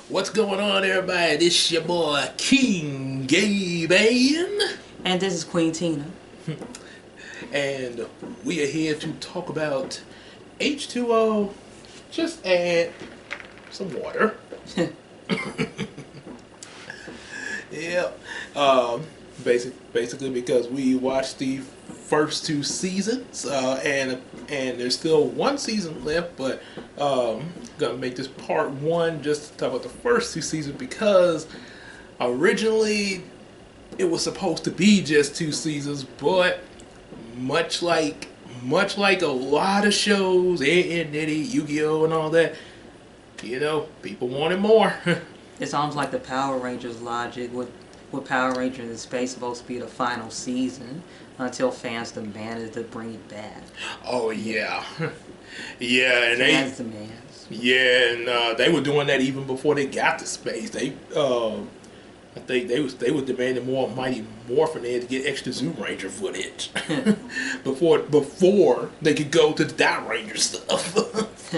What's going on, everybody? This your boy King Gaben, And this is Queen Tina. and we are here to talk about H2O. Just add some water. Yeah. Basically because we watched the first two seasons, and there's still one season left, but gonna make this part one just to talk about the first two seasons because originally it was supposed to be just two seasons, but much like a lot of shows, and Nitty, Yu-Gi-Oh, and all that, people wanted more. It's almost like the Power Rangers logic with Power Rangers in Space supposed to be the final season until fans demanded to bring it back. Oh yeah, yeah, and Fans demands. yeah, and they were doing that even before they got to space. I think they was demanding more Mighty Morphin Head to get extra Zoo Ranger footage before they could go to the Dot Ranger stuff.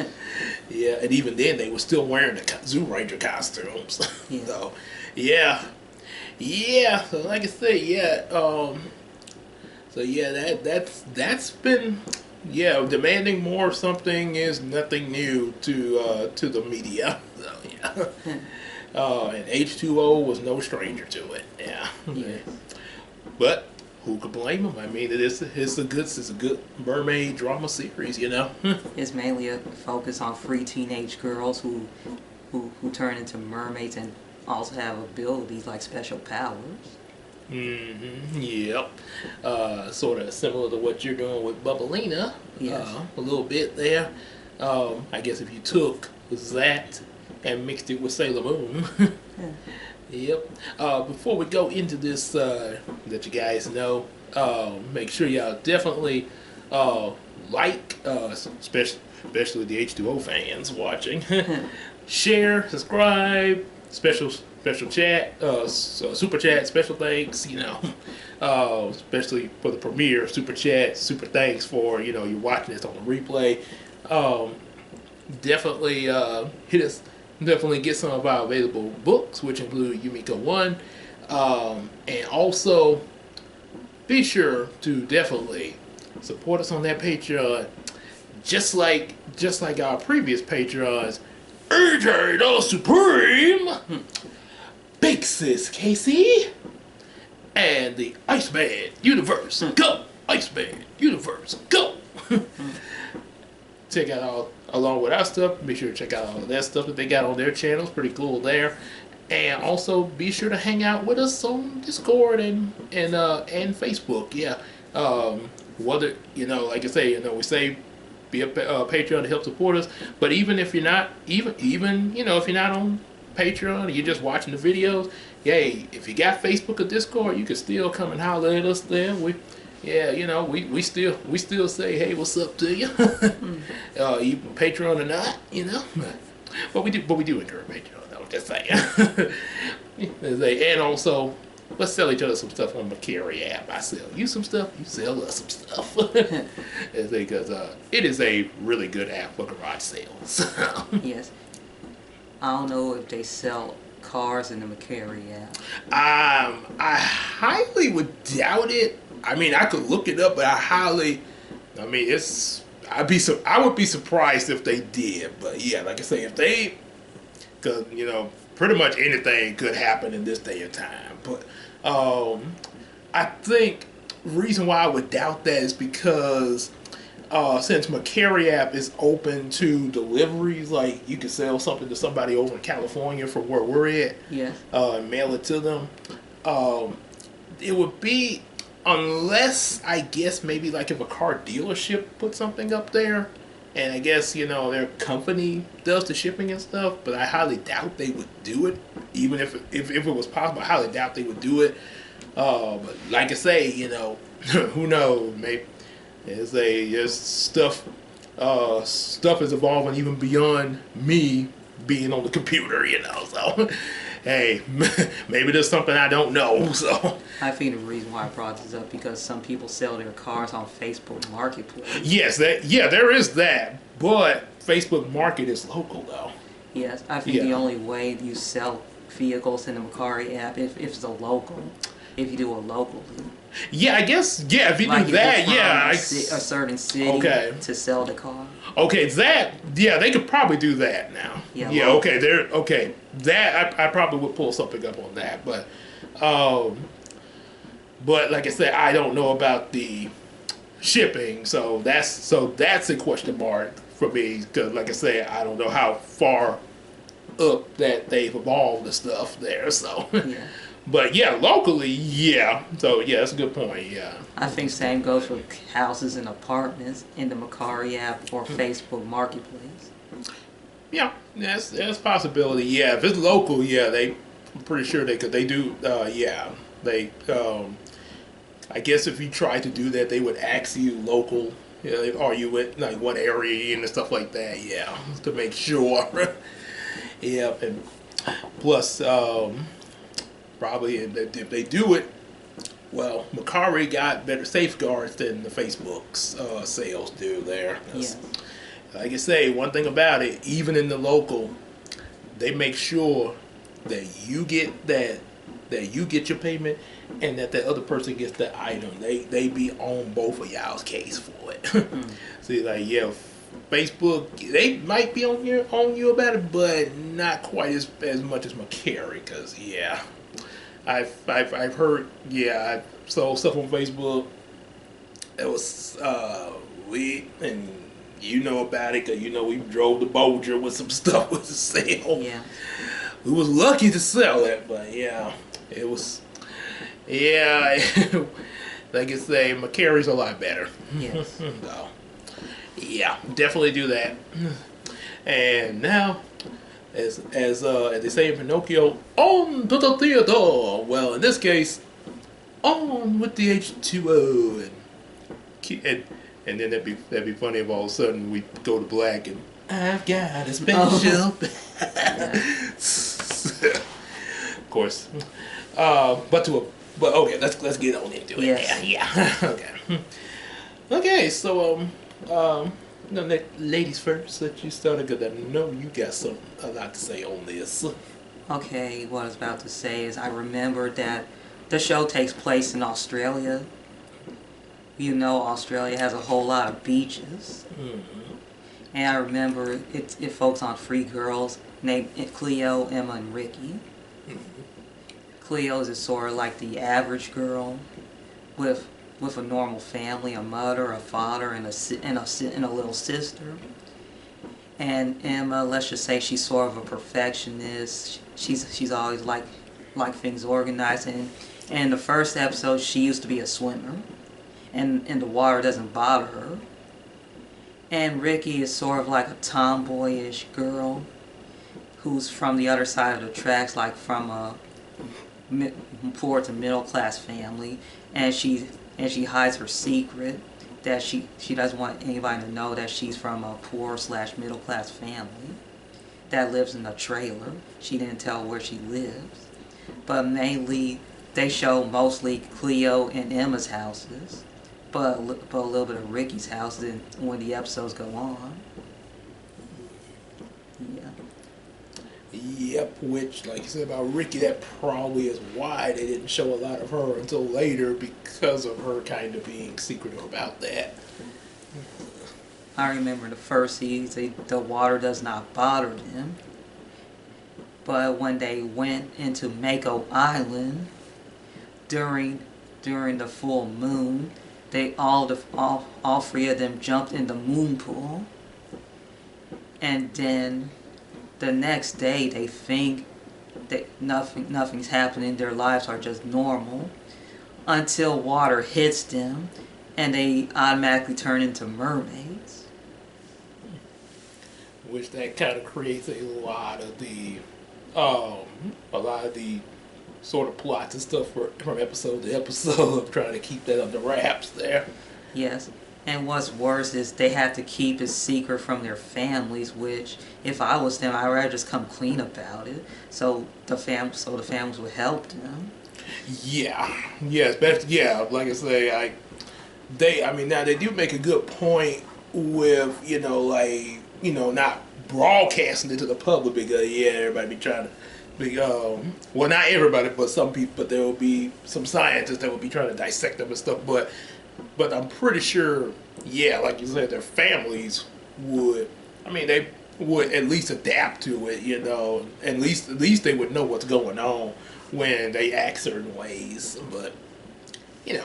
Yeah, and even then they were still wearing the Zoo Ranger costumes. Yeah. So, yeah. So like I said, yeah. So yeah, that's been, demanding more of something is nothing new to the media. So yeah. And H2O was no stranger to it. Yeah. Yeah. But who could blame them? I mean, it's a good mermaid drama series, It's mainly a focus on free teenage girls who turn into mermaids and also have abilities like special powers. Yep. Sort of similar to what you're doing with Bubblina. Yes. A little bit there. I guess if you took that and mixed it with Sailor Moon. Yeah. Yep. Before we go into this, let you guys know, make sure y'all definitely like, especially the H2O fans watching, share, subscribe, special chat, super chat, special thanks, especially for the premiere, super chat, super thanks for, you're watching this on the replay. Definitely hit us. Definitely get some of our available books, which include Yumiko 1. And also, be sure to definitely support us on that Patreon. Just like our previous Patreons, AJ the Supreme, Big Sis Casey, and the Iceman Universe. Go! Iceman Universe, go! Check out along with our stuff. Be sure to check out all of that stuff that they got on their channels. Pretty cool there. And also be sure to hang out with us on Discord and Facebook. Yeah. Whether like I say, we say be a Patreon to help support us. But even if you're not, even if you're not on Patreon and you're just watching the videos, yay! If you got Facebook or Discord, you can still come and holler at us there. We still say, hey, what's up to you? Even Patreon or not, But we do encourage Patreon, though, just saying. And also, let's sell each other some stuff on the Carry app. I sell you some stuff, you sell us some stuff. Because it is a really good app for garage sales. Yes. I don't know if they sell cars in the McCary app. I highly would doubt it. I mean, I could look it up, but I would be surprised if they did. But yeah, like I say, if they, because pretty much anything could happen in this day and time. But I think the reason why I would doubt that is because since McCary app is open to deliveries, like you could sell something to somebody over in California from where we're at, Yes. Mail it to them. It would be, unless I guess maybe like if a car dealership put something up there, and I guess their company does the shipping and stuff, but I highly doubt they would do it. Even if it was possible, I highly doubt they would do it. But like I say, who knows? Maybe there's stuff is evolving even beyond me being on the computer, So hey, maybe there's something I don't know. So I think the reason why I brought this up because some people sell their cars on Facebook Marketplace. yes, there is that, but Facebook Market is local though. Yes, I think Yeah. the only way you sell vehicles in the Macari app if it's a local, if you do a locally. Yeah, I guess. Yeah, if you do Like if you're that, from yeah. a certain city Okay. to sell the car. Okay, that. Yeah, they could probably do that now. Yeah, Yeah. local. Okay. There. Okay. That I probably would pull something up on that, um, but like I said, I don't know about the shipping, so that's a question mark for me. Because like I said, I don't know how far up that they've evolved the stuff there. So. Yeah. But yeah, locally, yeah. So yeah, that's a good point. Yeah. I think same goes for houses and apartments in the Macari app or Facebook Marketplace. Yeah, that's a possibility. Yeah, if it's local, yeah, I'm pretty sure they could. They do. Yeah, they. I guess if you try to do that, they would ask you local. Yeah, are you in like what area and stuff like that? Yeah, to make sure. Yeah, and plus, probably if they do it, well, Macari got better safeguards than the Facebook's sales do there. Yes. Like I say, one thing about it, even in the local, they make sure that you get your payment, and that the other person gets the item. They be on both of y'all's case for it. See, like yeah, Facebook they might be on you about it, but not quite as much as Macari, because yeah, I've heard I saw stuff on Facebook. It was and you know about it, because we drove to Bolger with some stuff with the sale. Yeah. We was lucky to sell it, but yeah, it was. Yeah, like I say, Macari's a lot better. Yes. So, yeah, definitely do that. And now, as they say in Pinocchio, on to the theater. Well, in this case, on with the H2O, and then that'd be funny if all of a sudden we go to black and I've got a special. Of course, but okay, let's get on into it. Yes. Yeah. Okay. Okay, so ladies first. Let you start, because I know you got a lot to say on this. Okay, what I was about to say is I remember that the show takes place in Australia. Australia has a whole lot of beaches. Mm-hmm. And I remember it focused on three girls named Cleo, Emma, and Ricky. Mm-hmm. Cleo is sort of like the average girl with a normal family, a mother, a father, and a little sister. And Emma, let's just say she's sort of a perfectionist. She's always like things organized. And in the first episode, she used to be a swimmer, and the water doesn't bother her. And Ricky is sort of like a tomboyish girl who's from the other side of the tracks, like from a poor to middle class family, and she hides her secret that she doesn't want anybody to know that she's from a poor / middle class family that lives in a trailer. She didn't tell where she lives, but mainly they show mostly Cleo and Emma's houses, but a little bit of Ricky's house when the episodes go on. Yeah. Yep, which, like you said about Ricky, that probably is why they didn't show a lot of her until later, because of her kind of being secretive about that. I remember the first season, the water does not bother them. But when they went into Mako Island during the full moon, all three of them jumped in the moon pool, and then the next day they think that nothing's happening. Their lives are just normal until water hits them, and they automatically turn into mermaids. Which that kind of creates a lot of the sort of plots and stuff from episode to episode of trying to keep that under wraps there. Yes, and what's worse is they have to keep it secret from their families, which if I was them, I'd rather just come clean about it, so the families would help them. Yeah, yeah, like I say, now they do make a good point with, not broadcasting it to the public because everybody be trying to be well, not everybody, but some people. But there will be some scientists that will be trying to dissect them and stuff. But I'm pretty sure, yeah, like you said, their families would. I mean, they would at least adapt to it. At least they would know what's going on when they act certain ways. But you know.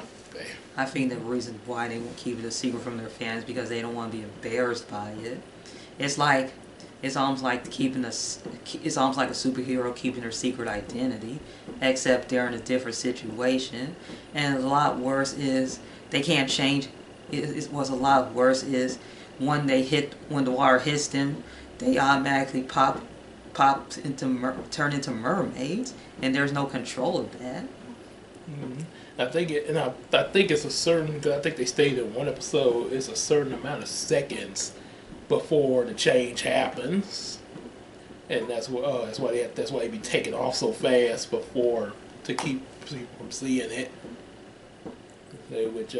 I think the reason why they won't keep it a secret from their fans is because they don't want to be embarrassed by it. It's almost like a superhero keeping their secret identity, except they're in a different situation. And a lot worse is they can't change. What's a lot worse is when the water hits them, they automatically turn into mermaids, and there's no control of that. Mm-hmm. I think it's a certain. Cause I think they stated in one episode it's a certain amount of seconds before the change happens, and that's why they be taking off so fast before to keep people from seeing it. Which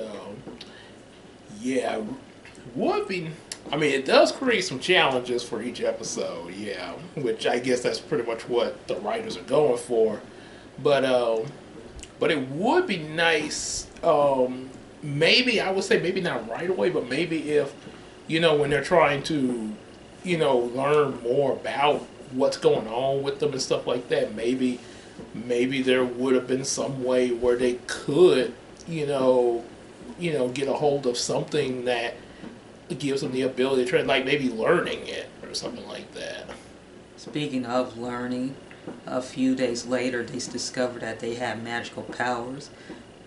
yeah, would be. I mean, it does create some challenges for each episode. Yeah, which I guess that's pretty much what the writers are going for, but it would be nice, maybe, I would say maybe not right away, but maybe if, when they're trying to, learn more about what's going on with them and stuff like that, maybe there would have been some way where they could, get a hold of something that gives them the ability to try, like maybe learning it or something like that. Speaking of learning, a few days later, they discovered that they had magical powers.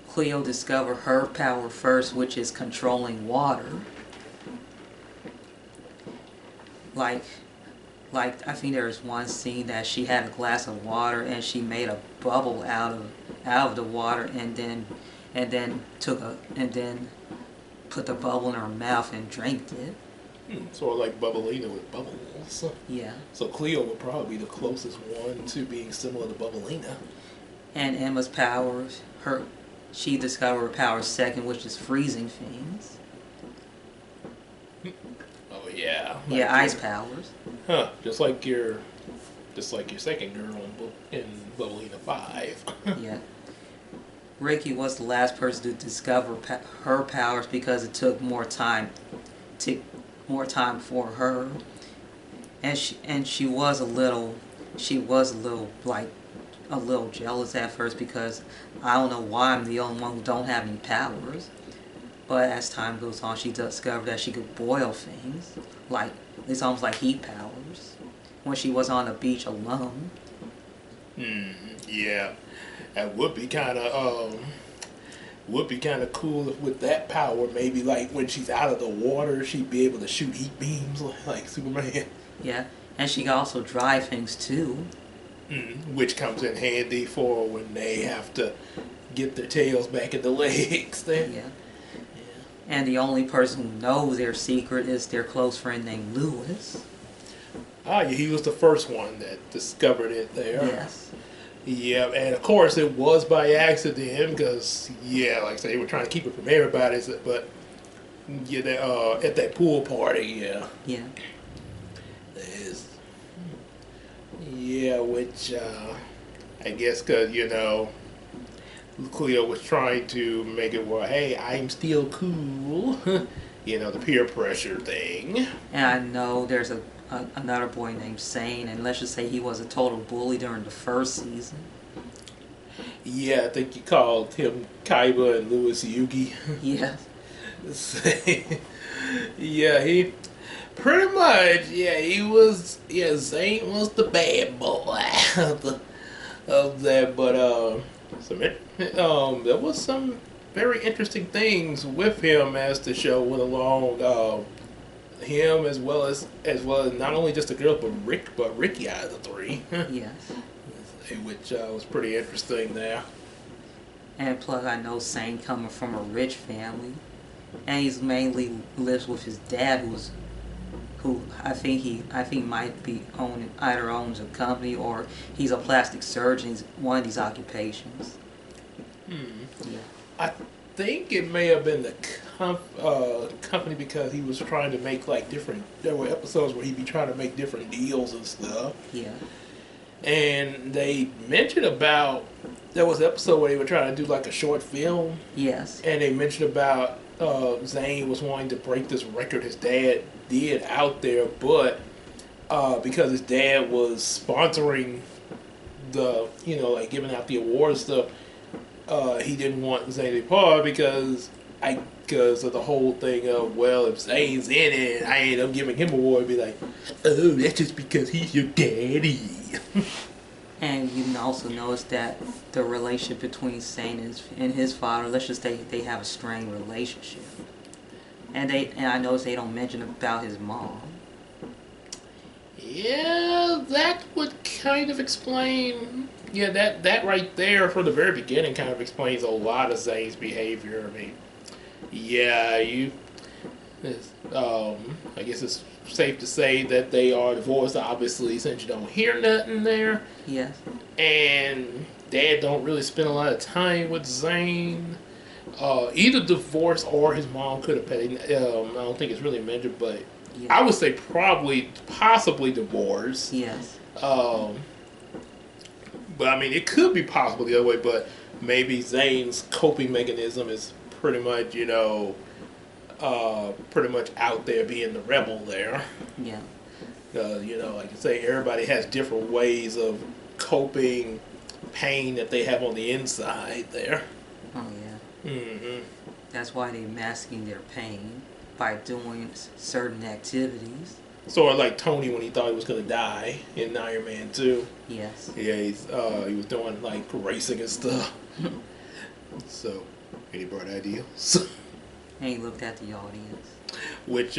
Cleo discovered her power first, which is controlling water. Like I think there was one scene that she had a glass of water and she made a bubble out of the water and then put the bubble in her mouth and drank it. Sort of like Bubblina with bubbles. Yeah. So Cleo would probably be the closest one to being similar to Bubblina. And Emma's powers, she discovered her power second, which is freezing things. Oh yeah. Yeah, ice powers. Huh? Just like your second girl in Bubblina 5. Yeah. Ricky was the last person to discover her powers because it took more time for her, and she was a little jealous at first because I don't know why I'm the only one who don't have any powers, but as time goes on she discovered that she could boil things, like it's almost like heat powers when she was on the beach alone. Yeah, that would be kind of cool if with that power, maybe like when she's out of the water, she'd be able to shoot heat beams like Superman. Yeah, and she can also dry things too. Which comes in handy for when they have to get their tails back in the legs. Then. Yeah. And the only person who knows their secret is their close friend named Lewis. Ah, yeah, he was the first one that discovered it there. Yes. Yeah, and of course it was by accident because, yeah, like I said, they were trying to keep it from everybody, but yeah, at that pool party, yeah. Yeah. Yeah, which I guess because, Cleo was trying to make it where, hey, I'm still cool, the peer pressure thing. And I know there's another boy named Sane, and let's just say he was a total bully during the first season. Yeah, I think you called him Kaiba and Louis Yugi. Yeah. Yeah, he pretty much, he was, Zane was the bad boy of that, but there was some very interesting things with him as the show went along. Him as well as not only just the girls but Ricky out of the three. Yes. Which was pretty interesting there. And plus, I know Sane coming from a rich family, and he's mainly lives with his dad, who I think might be either owns a company or he's a plastic surgeon. He's one of these occupations. Yeah. think it may have been the company because he was trying to make like different. There were episodes where he'd be trying to make different deals and stuff. Yeah. And they mentioned about there was an episode where they were trying to do like a short film. Yes. And they mentioned about Zane was wanting to break this record his dad did out there, but because his dad was sponsoring the, like giving out the awards stuff, he didn't want Zane to be part because of the whole thing of, well, if Zane's in it and I end up giving him an award, it'd be like, oh, that's just because he's your daddy. And you can also notice that the relationship between Zane and his father, let's just say they have a strained relationship. And I notice they don't mention about his mom. Yeah, that would kind of explain. Yeah, that right there from the very beginning kind of explains a lot of Zane's behavior. I mean, yeah, I guess it's safe to say that they are divorced, obviously, since you don't hear nothing there. Yes. And Dad don't really spend a lot of time with Zane. Either divorce or his mom could have paid. I don't think it's really mentioned, but yeah. I would say possibly divorce. Yes. But I mean, it could be possible the other way, but maybe Zane's coping mechanism is pretty much, pretty much out there being the rebel there. Yeah. Like I say, everybody has different ways of coping pain that they have on the inside there. Oh, yeah. Mm-hmm. That's why they're masking their pain by doing certain activities. Sort of like Tony when he thought he was going to die in Iron Man 2. Yes. Yeah, he was doing like racing and stuff. So, any bright ideas? And he looked at the audience. Which,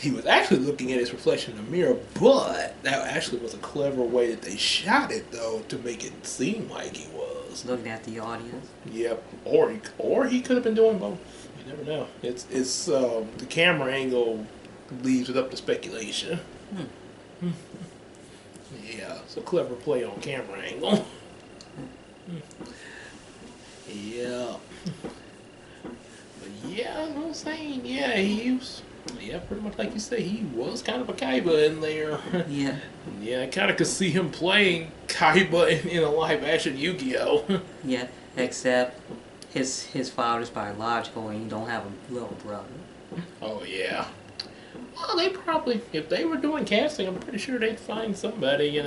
he was actually looking at his reflection in the mirror, but that actually was a clever way that they shot it, though, to make it seem like he was. Looking at the audience? Yep. Or he could have been doing both. You never know. It's the camera angle leaves it up to speculation. Yeah, it's a clever play on camera angle. Yeah. But yeah, I'm not saying, pretty much like you say, he was kind of a Kaiba in there. Yeah. Yeah, I kind of could see him playing Kaiba in a live action Yu-Gi-Oh! Yeah, except his father's biological and you don't have a little brother. Oh, yeah. Well, they probably, if they were doing casting, I'm pretty sure they'd find somebody,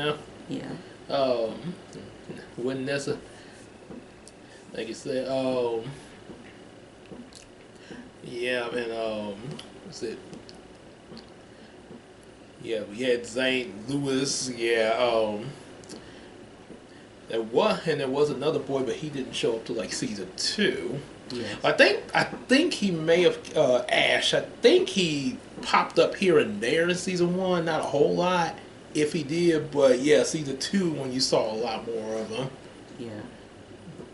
Yeah. Wouldn't necessarily, like you said, yeah, and, what's it? Yeah, we had Zane Lewis, there was another boy, but he didn't show up till like season 2. Yes. I think he may have Ash. I think he popped up here and there in season 1, not a whole lot, if he did. But yeah, season 2 when you saw a lot more of him. Yeah.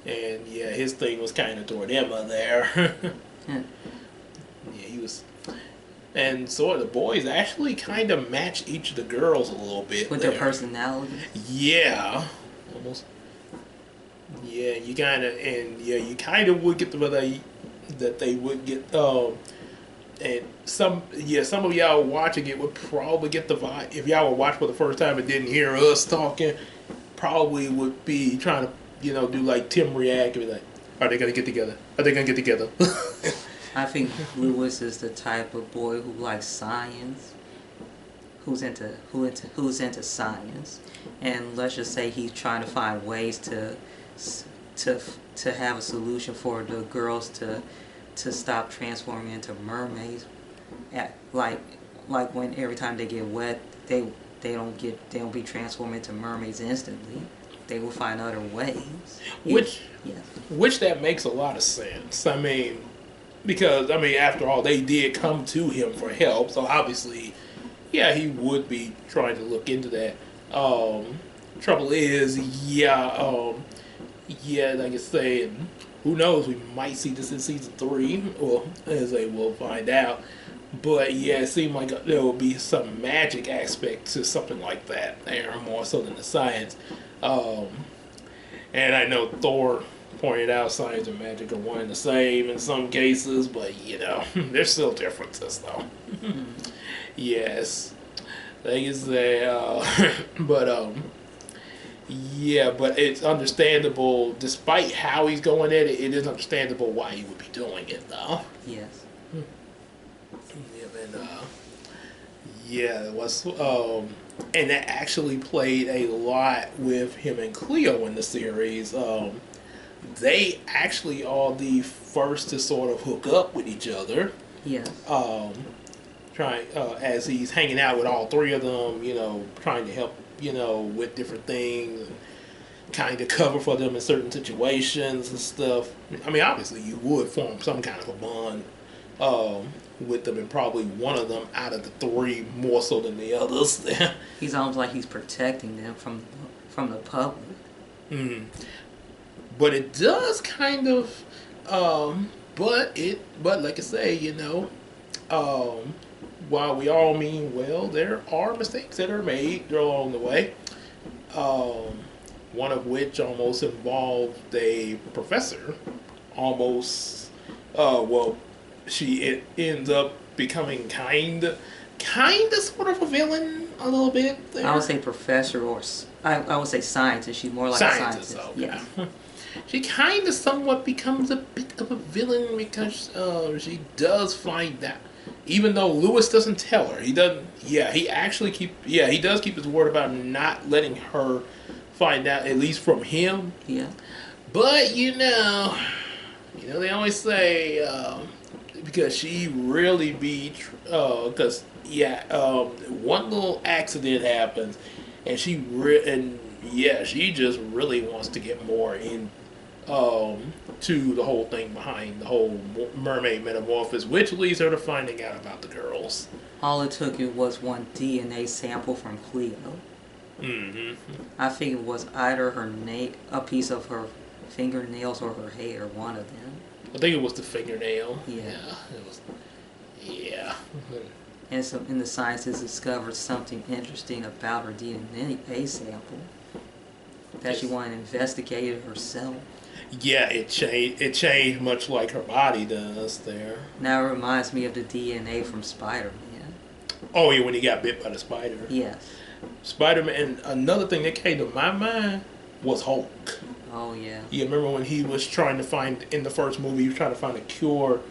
And yeah, his thing was kind of toward Emma there. Yeah, he was. And so the boys actually kind of matched each of the girls a little bit with there. Their personalities. Yeah, almost. Yeah, you kind of would get that they would get, and some of y'all watching it would probably get the vibe. If y'all were watching for the first time and didn't hear us talking, probably would be trying to, do like Tim react and be like, are they gonna get together? Are they gonna get together? I think Lewis is the type of boy who likes science, who's into science, and let's just say he's trying to find ways to have a solution for the girls to stop transforming into mermaids. Like when every time they get wet, they don't be transformed into mermaids instantly. They will find other ways. Which that makes a lot of sense. I mean, because after all, they did come to him for help, so obviously, yeah, he would be trying to look into that. Trouble is, like I said, who knows? We might see this in season 3, or as they will find out. But yeah, it seemed like there will be some magic aspect to something like that there, more so than the science. And I know Thor pointed out, science and magic are one and the same in some cases, but there's still differences though. Yes, like you say, but yeah, but it's understandable. Despite how he's going at it, it is understandable why he would be doing it though. Yes. Yeah, and yeah, it was and that actually played a lot with him and Cleo in the series. They actually are the first to sort of hook up with each other. Yes. Trying as he's hanging out with all three of them, trying to help, with different things, kind of cover for them in certain situations and stuff. I mean, obviously, you would form some kind of a bond with them, and probably one of them out of the three more so than the others. He's almost like he's protecting them from the public. Mm. But it does kind of, but like I say, while we all mean well, there are mistakes that are made along the way. One of which almost involved a professor. Almost, it ends up becoming kind of sort of a villain a little bit there. I would say professor, or I would say scientist. She's more like a scientist. Okay. Yeah. She kind of somewhat becomes a bit of a villain because she does find that, even though Lewis doesn't tell her, he doesn't. Yeah, he does keep his word about not letting her find out, at least from him. Yeah. But they always say because she really because one little accident happens, and she just really wants to get more in to the whole thing behind the whole mermaid metamorphosis, which leads her to finding out about the girls. All it took was one DNA sample from Cleo. Mm-hmm. I think it was either a piece of her fingernails or her hair, one of them. I think it was the fingernail. Yeah. It was. Yeah. And the scientists discovered something interesting about her DNA sample that she wanted to investigate it herself. Yeah, it changed much like her body does there. Now it reminds me of the DNA from Spider-Man. Oh yeah, when he got bit by the spider. Yes. Spider-Man, and another thing that came to my mind was Hulk. Oh yeah. You remember when he was trying to find, in the first movie, he was trying to find a cure,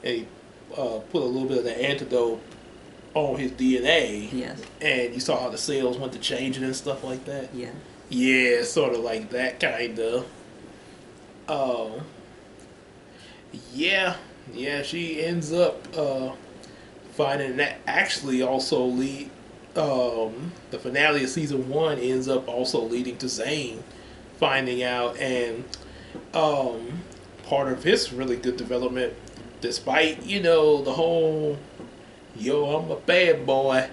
and he put a little bit of the antidote on his DNA. Yes. And you saw how the cells went to changing and stuff like that. Yeah. Yeah, sort of like that kind of. She ends up finding that actually also the finale of season 1 ends up also leading to Zane finding out, and part of his really good development, despite the whole I'm a bad boy,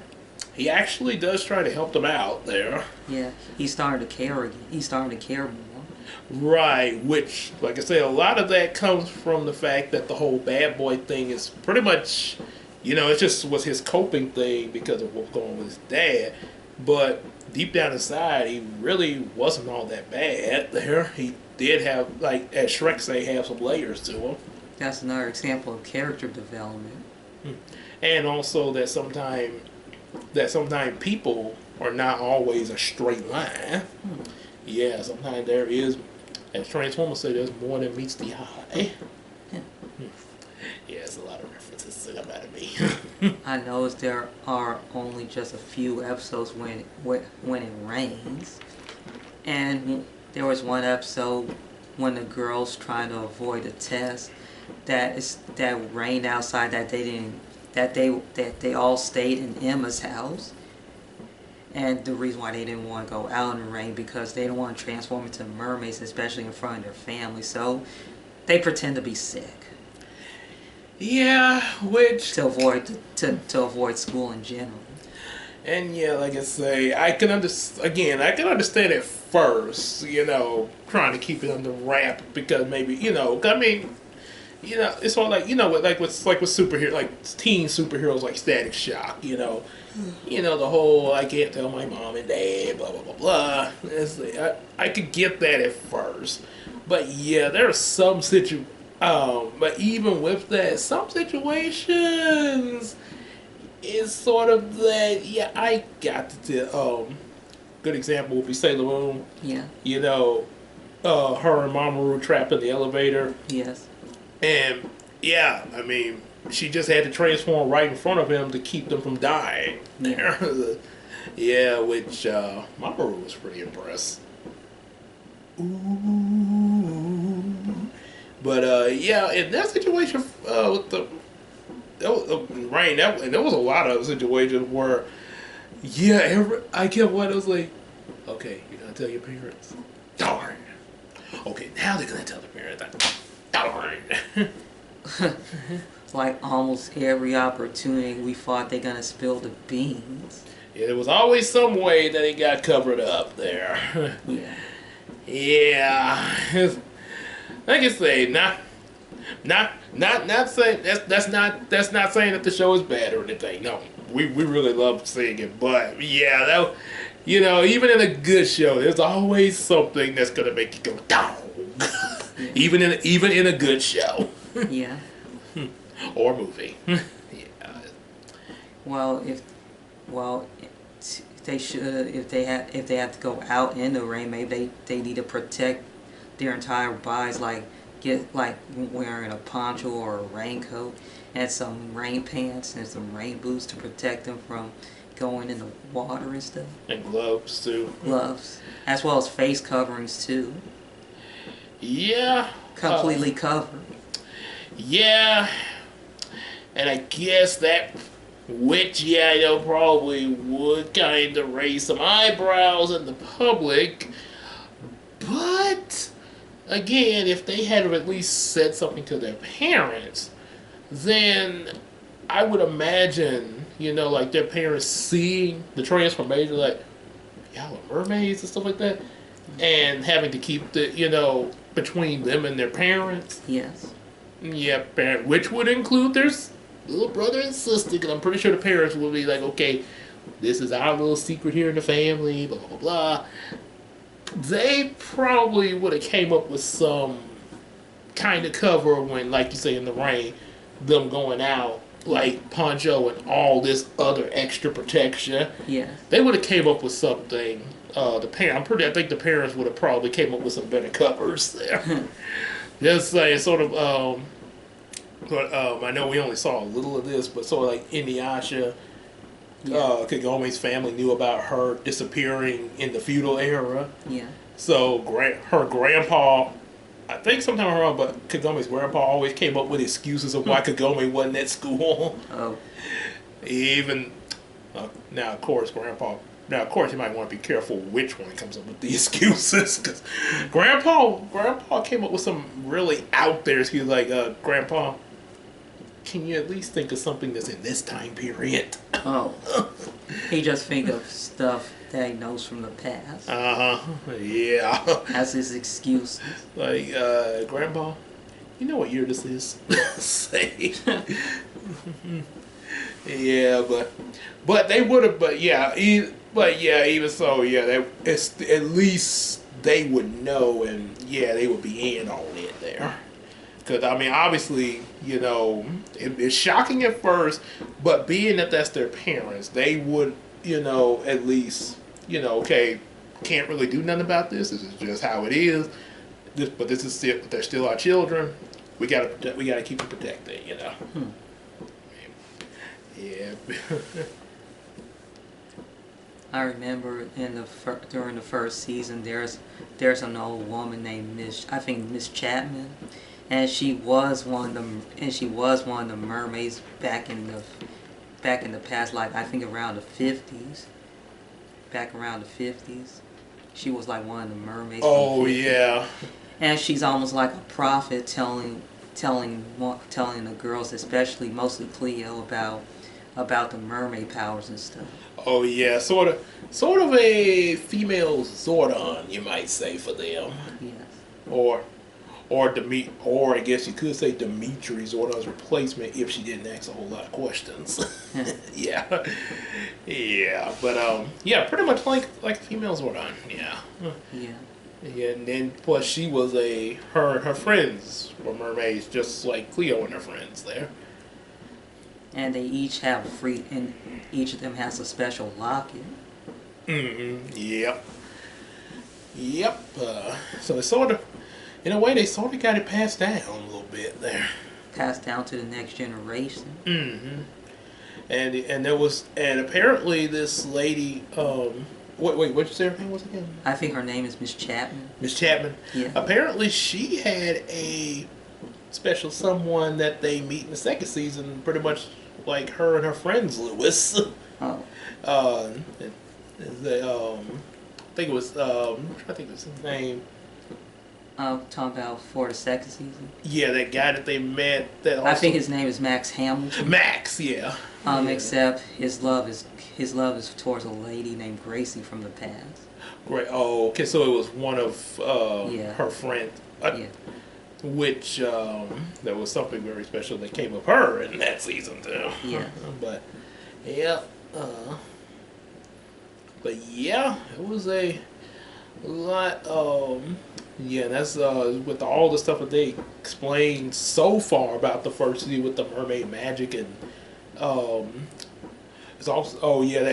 he actually does try to help them out there. Yeah, he's starting to care again. He's starting to care more. Right, which, like I say, a lot of that comes from the fact that the whole bad boy thing is pretty much, it just was his coping thing because of what's going on with his dad. But deep down inside, he really wasn't all that bad there. He did have, like, as Shrek say, have some layers to him. That's another example of character development. And also that sometimes people are not always a straight line. Yeah, sometimes there is, as Transformers say, there's more than meets the eye. Yeah. Yeah, it's a lot of references that come out of me. I noticed there are only just a few episodes when it rains, and there was one episode when the girls trying to avoid a test that rained outside, that they all stayed in Emma's house. And the reason why they didn't want to go out in the rain, because they don't want to transform into mermaids, especially in front of their family. So they pretend to be sick. Yeah, which to avoid school in general. And yeah, like I say, I can understand at first, trying to keep it under wrap because maybe, it's all like, with superheroes, like teen superheroes like Static Shock, the whole I can't tell my mom and dad, blah blah blah blah. I could get that at first, but yeah, there are some but even with that, some situations is sort of that. Yeah, I got to tell. Good example would be Sailor Moon. Yeah. You know, her and Mamoru trapped in the elevator, Yes. and yeah, I mean, she just had to transform right in front of him to keep them from dying. Yeah. Yeah, which Mamoru was pretty impressed. Ooh. But yeah, in that situation with the rain, and there was a lot of situations where, yeah, I kept what I was like, okay, you're gonna tell your parents, darn. Okay, now they're gonna tell their parents, darn. Like almost every opportunity, we thought they're gonna spill the beans. Yeah, there was always some way that it got covered up there. Yeah. Yeah, like I say, not saying that's not saying that the show is bad or anything. No, we really love seeing it, but yeah, that even in a good show, there's always something that's gonna make you go down. even in a good show. Yeah. Or movie. Yeah. Well, they should if they have to go out in the rain, maybe they need to protect their entire bodies, like wearing a poncho or a raincoat and some rain pants and some rain boots to protect them from going in the water and stuff. And gloves too. Gloves, as well as face coverings too. Yeah. Completely covered. Yeah. And I guess that, which, yeah, probably would kind of raise some eyebrows in the public. But, again, if they had at least said something to their parents, then I would imagine, like their parents seeing the transformation, like, y'all are mermaids and stuff like that, and having to keep the, between them and their parents. Yes. Yeah, which would include their little brother and sister, because I'm pretty sure the parents will be like, okay, this is our little secret here in the family, blah, blah, blah. They probably would have came up with some kind of cover when, like you say, in the rain, them going out, like poncho and all this other extra protection. Yeah. They would have came up with something. I think the parents would have probably came up with some better covers there. Just like sort of, but I know we only saw a little of this, but sort of like Inuyasha, Kagome's family knew about her disappearing in the feudal era. Yeah. So her grandpa, I think sometime around, but Kagome's grandpa always came up with excuses of why Kagome wasn't at school. Oh. Even now, of course, you might want to be careful which one comes up with the excuses, because Grandpa came up with some really out there excuses, like, Grandpa, can you at least think of something that's in this time period? Oh. He just think of stuff that he knows from the past. Yeah. As his excuses. Like, Grandpa, you know what year this is? Say. Yeah, but they would have, even so, yeah, at least they would know, and yeah, they would be in on it there. Because, I mean, obviously, it's shocking at first, but being that that's their parents, they would, at least, okay, can't really do nothing about this. This is just how it is. But they're still our children. We gotta keep them protected, Yeah. I remember during the first season, there's an old woman named Miss Chapman, and she was one of the mermaids back in the past, like I think around the 50s. Back around the 50s, she was like one of the mermaids. Oh yeah. And she's almost like a prophet, telling the girls, especially mostly Cleo, about the mermaid powers and stuff. Oh yeah, sort of a female Zordon, you might say, for them. Yes. Or I guess you could say Dimitri, Zordon's replacement, if she didn't ask a whole lot of questions. Yeah. Yeah, but yeah, pretty much like a female Zordon. Yeah. Yeah. Yeah, and then plus she was her and her friends were mermaids, just like Cleo and her friends there. And they each have a free, and each of them has a special locket. Yep. Yep. So they sort of, in a way, they sort of got it passed down a little bit there. Passed down to the next generation. And there was, and apparently this lady, what'd you say her name was again? I think her name is Miss Chapman. Miss Chapman. Yeah. Apparently she had a special someone that they meet in the second season, pretty much like her and her friends Lewis. Oh. I think it was I think it was his name. Talking about for the second season. Yeah, that guy that they met. That also, I think his name is Max Hamilton. Max, yeah. Except his love is towards a lady named Gracie from the past. Great. Oh, okay. So it was one of her friends. Yeah. Which there was something very special that came of her in that season too. Yeah. But yeah. But yeah, it was a lot. Yeah, that's with all the stuff that they explained so far about the first season with the mermaid magic and it's also that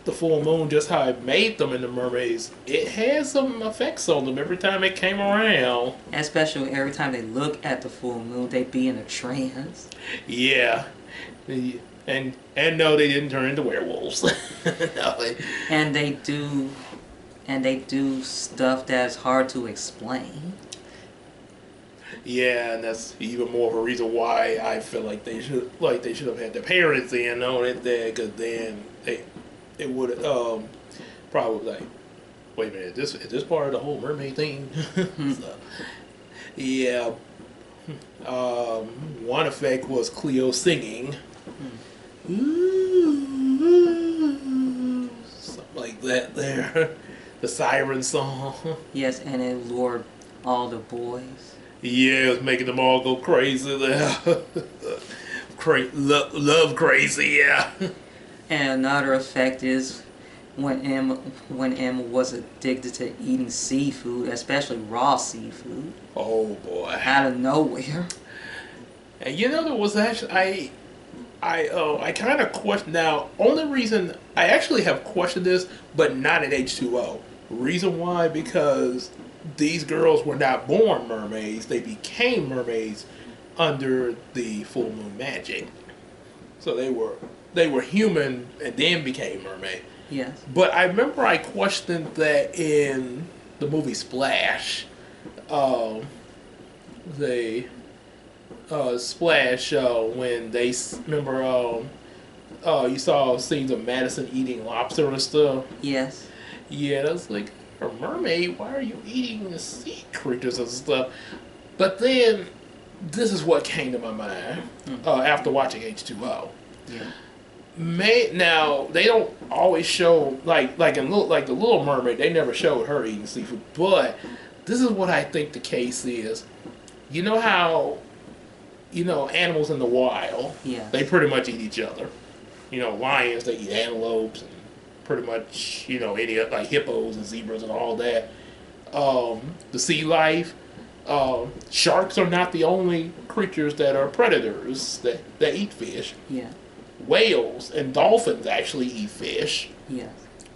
the full moon, just how it made them into mermaids. It had some effects on them every time it came around. Especially every time they look at the full moon, they be in a trance. Yeah, and no, they didn't turn into werewolves. No, And they do stuff that's hard to explain. yeah, and that's even more of a reason why I feel like they should have had their parents in on it there, because then it would probably like, wait a minute, is this part of the whole mermaid thing? So, yeah. One effect was Cleo singing. Ooh, something like that there. The siren song. Yes, and it lured all the boys. Yeah, it was making them all go crazy there. Love crazy, yeah. And another effect is when Emma was addicted to eating seafood, especially raw seafood. Oh boy. Out of nowhere. And there was actually I kind of question now. Only reason I actually have questioned this, but not at H2O. Reason why? Because these girls were not born mermaids; they became mermaids under the full moon magic. So they were human and then became mermaid. Yes. But I remember I questioned that in the movie Splash. They Splash when they remember you saw scenes of Madison eating lobster and stuff. Yes. Yeah, that's like, a mermaid, why are you eating the sea creatures and stuff? But then this is what came to my mind after watching H2O. Yeah. Now they don't always show like the Little Mermaid. They never showed her eating seafood, but this is what I think the case is. You know how animals in the wild, Yeah. they pretty much eat each other. Lions, they eat antelopes and pretty much any like hippos and zebras and all that. The sea life. Sharks are not the only creatures that are predators that eat fish. Yeah. Whales and dolphins actually eat fish. Yes.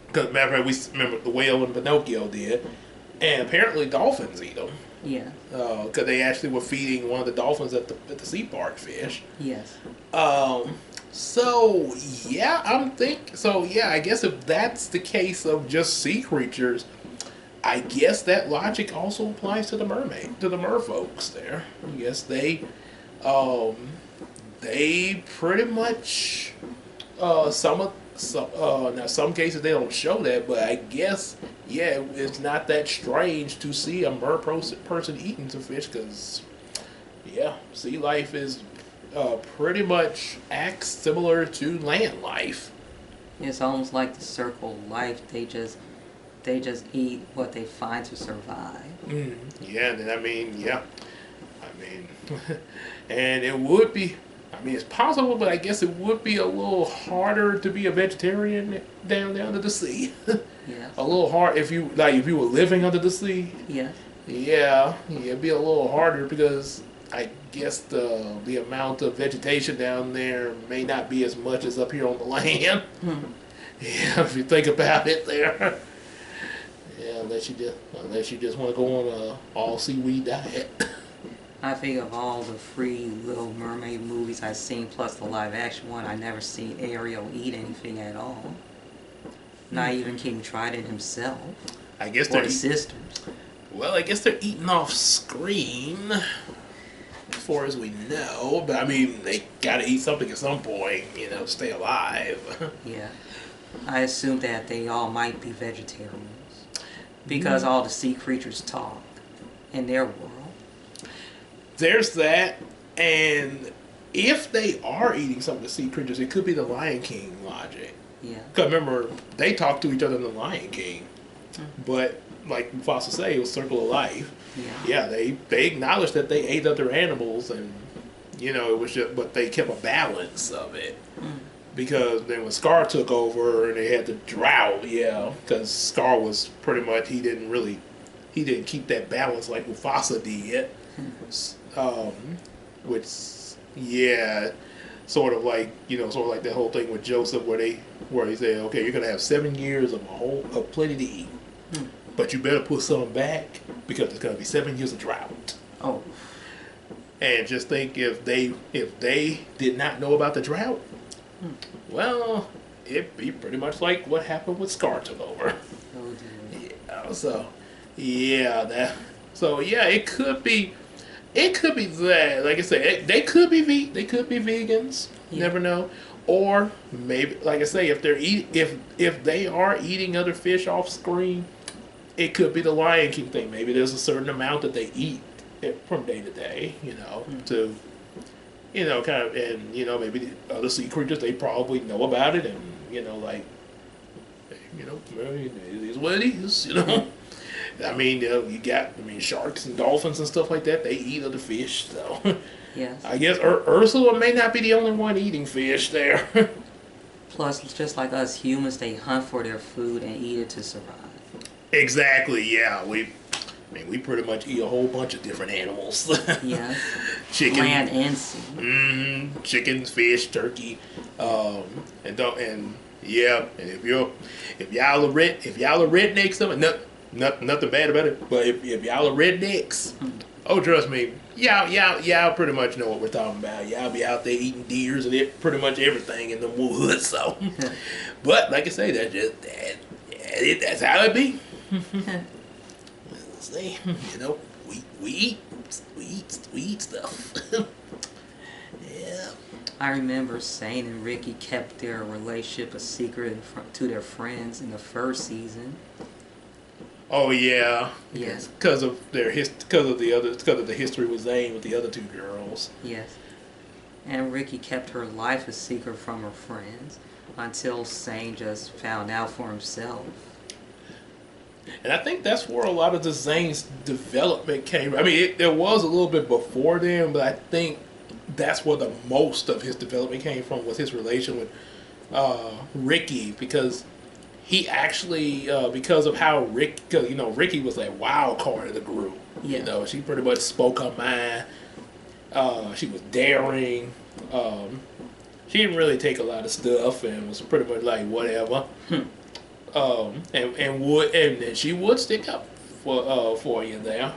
Because matter of fact, we remember the whale in Pinocchio did, and apparently dolphins eat them. Yeah. Because they actually were feeding one of the dolphins at the sea park fish. Yes. So yeah, I guess if that's the case of just sea creatures, I guess that logic also applies to the merfolks there. I guess they pretty much now some cases they don't show that, but I guess it's not that strange to see a person eating some fish, because sea life is pretty much acts similar to land life. It's almost like the circle of life. They just eat what they find to survive. Yeah, and and it would be. It's possible, but I guess it would be a little harder to be a vegetarian down under the sea. Yes. A little hard if you like if you were living under the sea. Yes. Yeah, it'd be a little harder because I guess the amount of vegetation down there may not be as much as up here on the land. Hmm. Yeah, if you think about it, there. Yeah, unless you just want to go on a all seaweed diet. I think of all the free Little Mermaid movies I've seen, plus the live action one, I never seen Ariel eat anything at all. Not even King Trident himself, I guess or they're the sisters. well. I guess they're eating off screen, as far as we know. But I mean, they gotta eat something at some point, to stay alive. Yeah. I assume that they all might be vegetarians because all the sea creatures talk in their world. There's that, and if they are eating some of the sea creatures, it could be the Lion King logic. Yeah. Because remember, they talk to each other in the Lion King, but like Mufasa say, it was Circle of Life. Yeah. Yeah, they acknowledged that they ate other animals, and it was just, but they kept a balance of it. Because then when Scar took over and they had the drought, because Scar was pretty much he didn't keep that balance like Mufasa did. Which, sort of like that whole thing with Joseph where he said, okay, you're gonna have 7 years of plenty to eat, but you better put some back because it's gonna be 7 years of drought. Oh. And just think if they did not know about the drought, well, it'd be pretty much like what happened with Scar took over. Oh dear. It could be. It could be that, like I said, they could be vegans. You never know, or maybe, like I say, if they are eating other fish off screen, it could be the Lion King thing. Maybe there's a certain amount that they eat from day to day. To kind of, and maybe the other sea creatures they probably know about it, and it is what it is. I mean, sharks and dolphins and stuff like that, they eat other fish, so. Yes. I guess Ursula may not be the only one eating fish there. Plus, just like us humans, they hunt for their food and eat it to survive. Exactly, yeah. We pretty much eat a whole bunch of different animals. Yes. Chicken. Land and sea. Chicken, fish, turkey, and if y'all are rednecks, nothing bad about it. But if y'all are rednecks, oh trust me, y'all pretty much know what we're talking about. Y'all be out there eating deers and pretty much everything in the woods. So, but like I say, that's how it be. See, we eat stuff. Yeah. I remember Zane and Ricky kept their relationship a secret to their friends in the first season. Oh yeah. Yes. Because of the history with Zane with the other two girls. Yes. And Ricky kept her life a secret from her friends until Zane just found out for himself. And I think that's where a lot of the Zane's development came. I mean, there was a little bit before then, but I think that's where the most of his development came from, was his relation with Ricky, because he actually, because of how Ricky was that wild card of the group. Yeah. She pretty much spoke her mind. She was daring. She didn't really take a lot of stuff and was pretty much like whatever. And she would stick up for you there.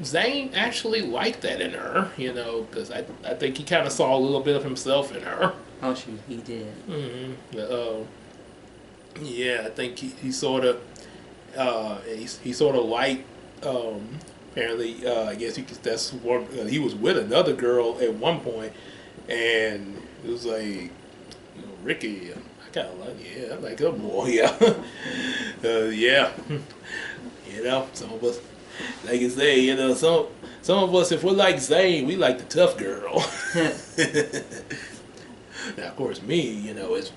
Zane actually liked that in her, because I think he kind of saw a little bit of himself in her. Oh, he did. I think he sort of he sort of liked. Apparently, I guess that's one. He was with another girl at one point, and it was like, Ricky. I like her more, some of us, like I say, some of us, if we're like Zane, we like the tough girl. Now, of course, me, it's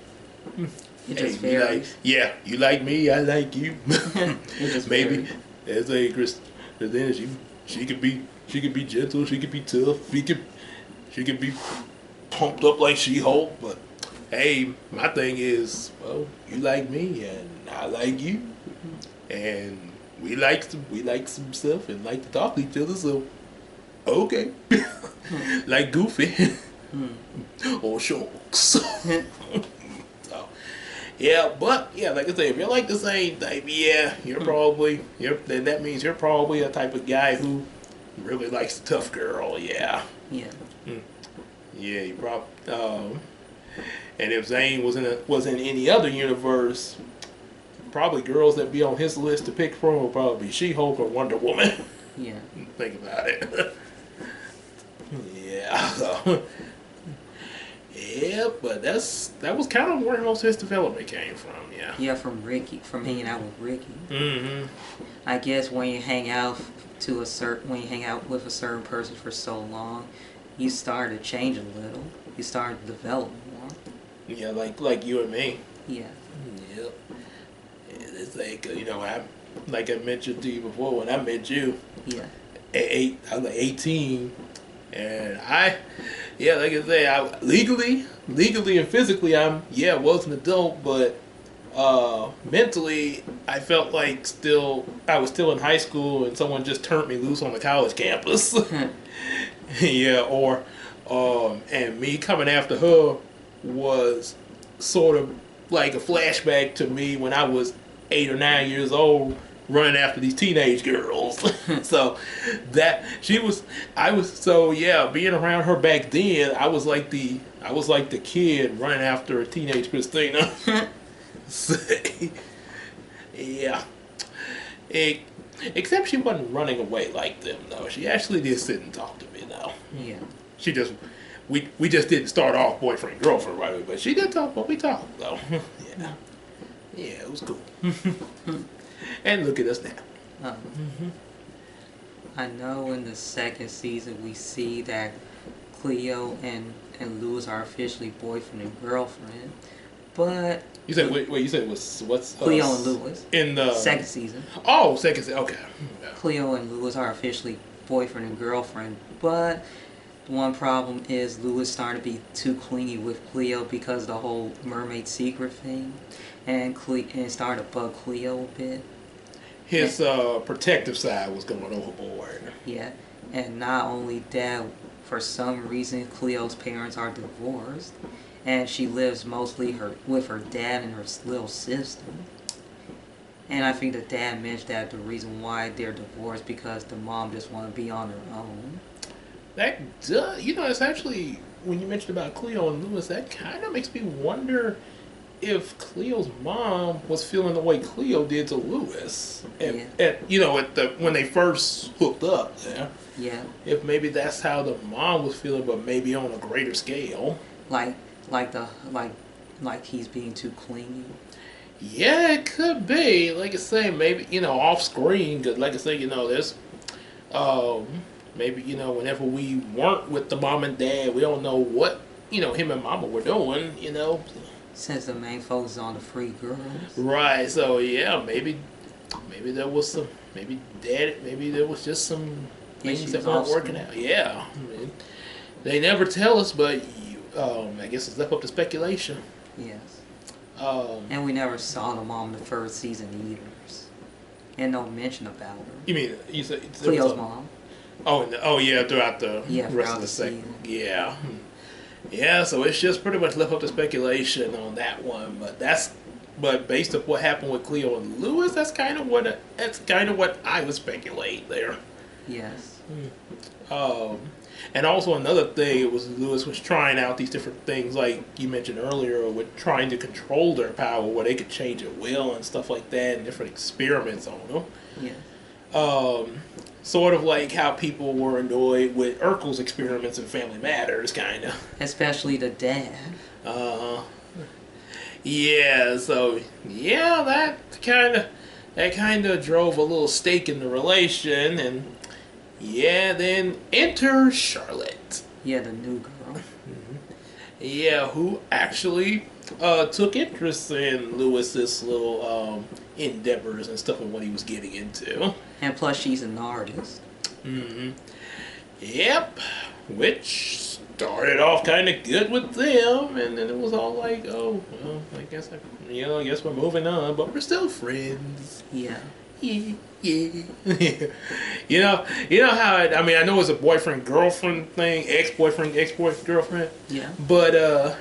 It just varies. You like me, I like you. It just Maybe, varies. as a Christina, she could be gentle, she could be tough, she could be pumped up like She-Hulk, but hey, my thing is, well, you like me and I like you, and we like some stuff and like to talk to each other. So okay, like Goofy or Sharks. So, yeah, but yeah, like I say, if you're like the same type, yeah, then that means you're probably a type of guy who really likes a tough girl. Yeah, Yeah. yeah, you probably. And if Zane was in any other universe, probably girls that be on his list to pick from will probably be She-Hulk or Wonder Woman. Yeah. Think about it. Yeah. So, yeah, but that was kind of where most of his development came from. Yeah. Yeah, from Ricky, from hanging out with Ricky. Mm-hmm. I guess when you hang out when you hang out with a certain person for so long, you start to change a little. You start to develop more. Yeah, like you and me. Yeah. Yep. It's like like I mentioned to you before when I met you. Yeah. I was like 18, and like I say, I legally and physically, was an adult, but mentally, I felt like I was still in high school, and someone just turned me loose on the college campus. Yeah, or and me coming after her was sort of like a flashback to me when I was 8 or 9 years old, running after these teenage girls. So being around her back then, I was like the kid running after a teenage Christina. Yeah. Except she wasn't running away like them though. She actually did sit and talk to me though. Yeah. She just we just didn't start off boyfriend girlfriend right away, but she did talk. But we talked though. Yeah. Yeah, it was cool. And look at us now. I know in the second season we see that Cleo and Louis are officially boyfriend and girlfriend, but You said wait. You said it was what's Cleo and Louis in the second season. Oh, second season. Okay. Yeah. Cleo and Louis are officially boyfriend and girlfriend, but the one problem is Louis starting to be too clingy with Cleo because of the whole mermaid secret thing, and it started to bug Cleo a bit. His protective side was going overboard. Yeah, and not only that, for some reason Cleo's parents are divorced, and she lives mostly with her dad and her little sister. And I think the dad mentioned that the reason why they're divorced because the mom just want to be on her own. That does, it's actually when you mentioned about Cleo and Lewis, that kind of makes me wonder if Cleo's mom was feeling the way Cleo did to Lewis, when they first hooked up there. Yeah. If maybe that's how the mom was feeling, but maybe on a greater scale. Like he's being too clingy. Yeah, it could be. Like I say, maybe off screen. Cause like I say, there's maybe whenever we weren't with the mom and dad, we don't know what him and mama were doing. Since the main focus is on the free girls. Right. So yeah, maybe there was some maybe there was just some things that weren't working out. Yeah. I mean, they never tell us, but I guess it's left up to speculation. Yes. And we never saw the mom in the first season either. And no mention about her. You mean you said Cleo's mom? Yeah, throughout the rest of the segment. Yeah. Yeah, so it's just pretty much left up to speculation on that one, but based on what happened with Cleo and Lewis, that's kind of what I would speculate there. Yes. And also another thing, it was Lewis was trying out these different things, like you mentioned earlier, with trying to control their power, where they could change at will and stuff like that, and different experiments on them. Yeah. Sort of like how people were annoyed with Urkel's experiments in Family Matters, kind of. Especially the dad. Yeah. So yeah, that kind of drove a little stake in the relation, and yeah, then enter Charlotte. Yeah, the new girl. Mm-hmm. Yeah, who actually took interest in Lewis's little endeavors and stuff and what he was getting into. And plus, she's an artist. Mm-hmm. Yep, which started off kind of good with them, and then it was all like, oh, well, I guess we're moving on, but we're still friends. Yeah. Yeah, yeah. You know how I mean, I know it's a boyfriend girlfriend thing, ex-boyfriend girlfriend, Yeah. but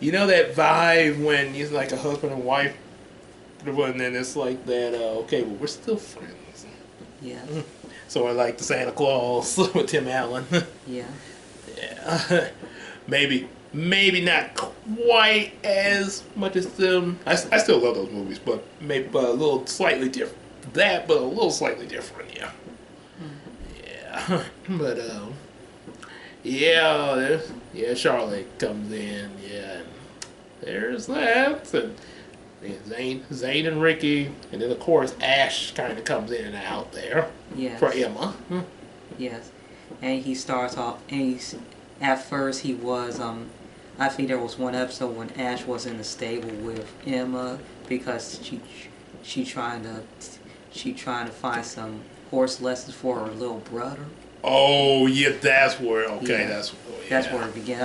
you know that vibe when it's like a husband and wife, and then it's like that. Okay, well, we're still friends. Yeah. So I like the Santa Claus with Tim Allen. Yeah. Yeah, maybe not quite as much as them. I still love those movies, but maybe a little slightly different. That, but a little slightly different. Yeah, yeah. But yeah, Charlotte comes in. Yeah, and there's that. And Zane and Ricky, and then of course Ash kind of comes in and out there Yes. for Emma. Yes. And he starts off, and at first he was, I think there was one episode when Ash was in the stable with Emma because she trying to find some horse lessons for her little brother. Oh yeah, that's where. Okay, Yeah. That's yeah. where it began.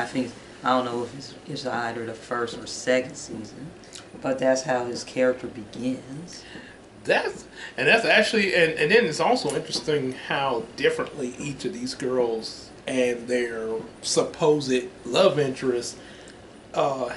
I don't know if it's either the first or second season, but that's how his character begins. That's actually and then it's also interesting how differently each of these girls and their supposed love interests are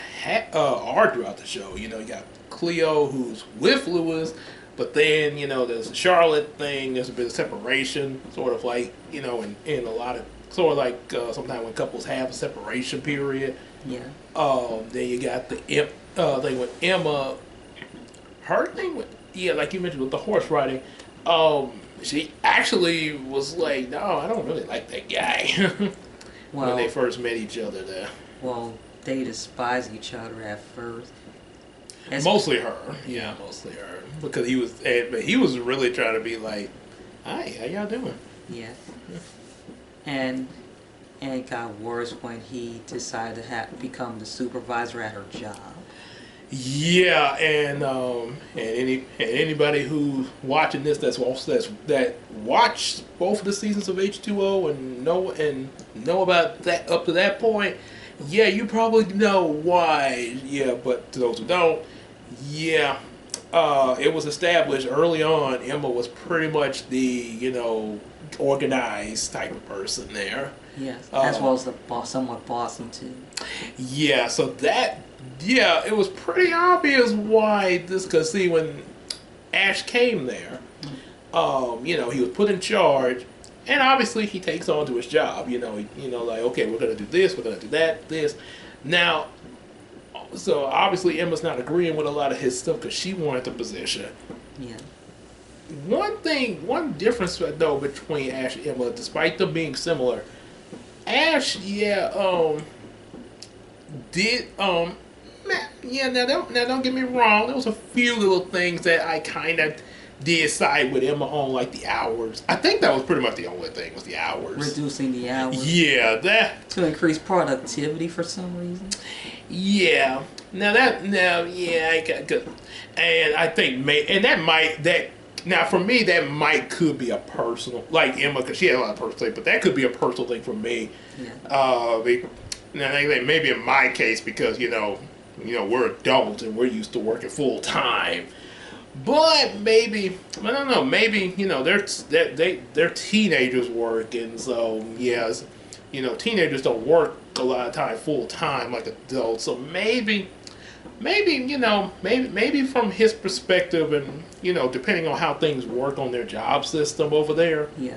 throughout the show. You know, you got Cleo who's with Lewis, but then there's the Charlotte thing. There's a bit of separation, sort of like in a lot of sort of like sometimes when couples have a separation period. Yeah. Then you got the thing with Emma. Her thing with like you mentioned with the horse riding. She actually was like, no, I don't really like that guy when Well, they first met each other. There, well, they despise each other at first. mostly her. Yeah, mostly her because he was really trying to be like, hi, how y'all doing? Yeah. And it got worse when he decided to become the supervisor at her job. Yeah, and anybody who's watching this that watched both of the seasons of H2O and know about that up to that point, yeah, you probably know why. Yeah, but to those who don't, yeah, it was established early on. Emma was pretty much the organized type of person there. Yes, as well as the somewhat bossy too. Yeah, so it was pretty obvious why this. Cause see, when Ash came there, he was put in charge, and obviously he takes on to his job. Like okay, we're gonna do this, we're gonna do that, this. Now, so obviously Emma's not agreeing with a lot of his stuff because she wanted the position. Yeah. One difference though between Ash and Emma, despite them being similar, Ash, did now don't get me wrong. There was a few little things that I kind of did side with Emma on, like the hours. I think that was pretty much the only thing was the hours. Reducing the hours. Yeah, that To increase productivity for some reason. yeah. I got good, and I think now for me that could be a personal like Emma because she had a lot of personal things, but that could be a personal thing for me. Yeah. Now, I think maybe in my case because we're adults and we're used to working full time, but maybe I don't know. Maybe they're teenagers working, so yes, teenagers don't work a lot of time full time like adults. So maybe from his perspective and depending on how things work on their job system over there, Yeah.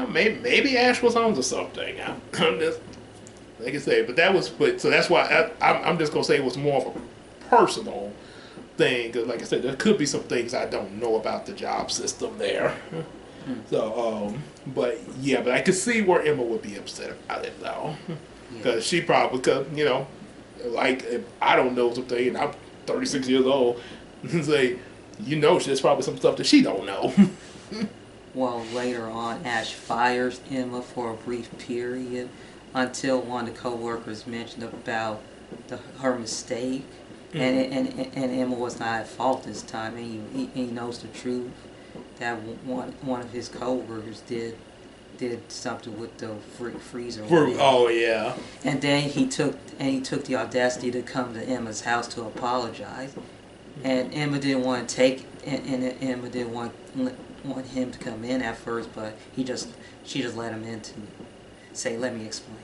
maybe Ash was onto something. I'm just like I say, so that's why I'm just gonna say it was more of a personal thing because, like I said, there could be some things I don't know about the job system there. So, but I could see where Emma would be upset about it though, because she probably like if I don't know something and I'm 36 years old, say there's probably some stuff that she don't know. Well, later on, Ash fires Emma for a brief period until one of the co-workers mentioned about her mistake, and Emma was not at fault this time, and he knows the truth that one of his co-workers did did something with the freezer. Oh yeah. And then he took the audacity to come to Emma's house to apologize, and Emma didn't want to Emma didn't want him to come in at first, but she just let him in to say, "Let me explain."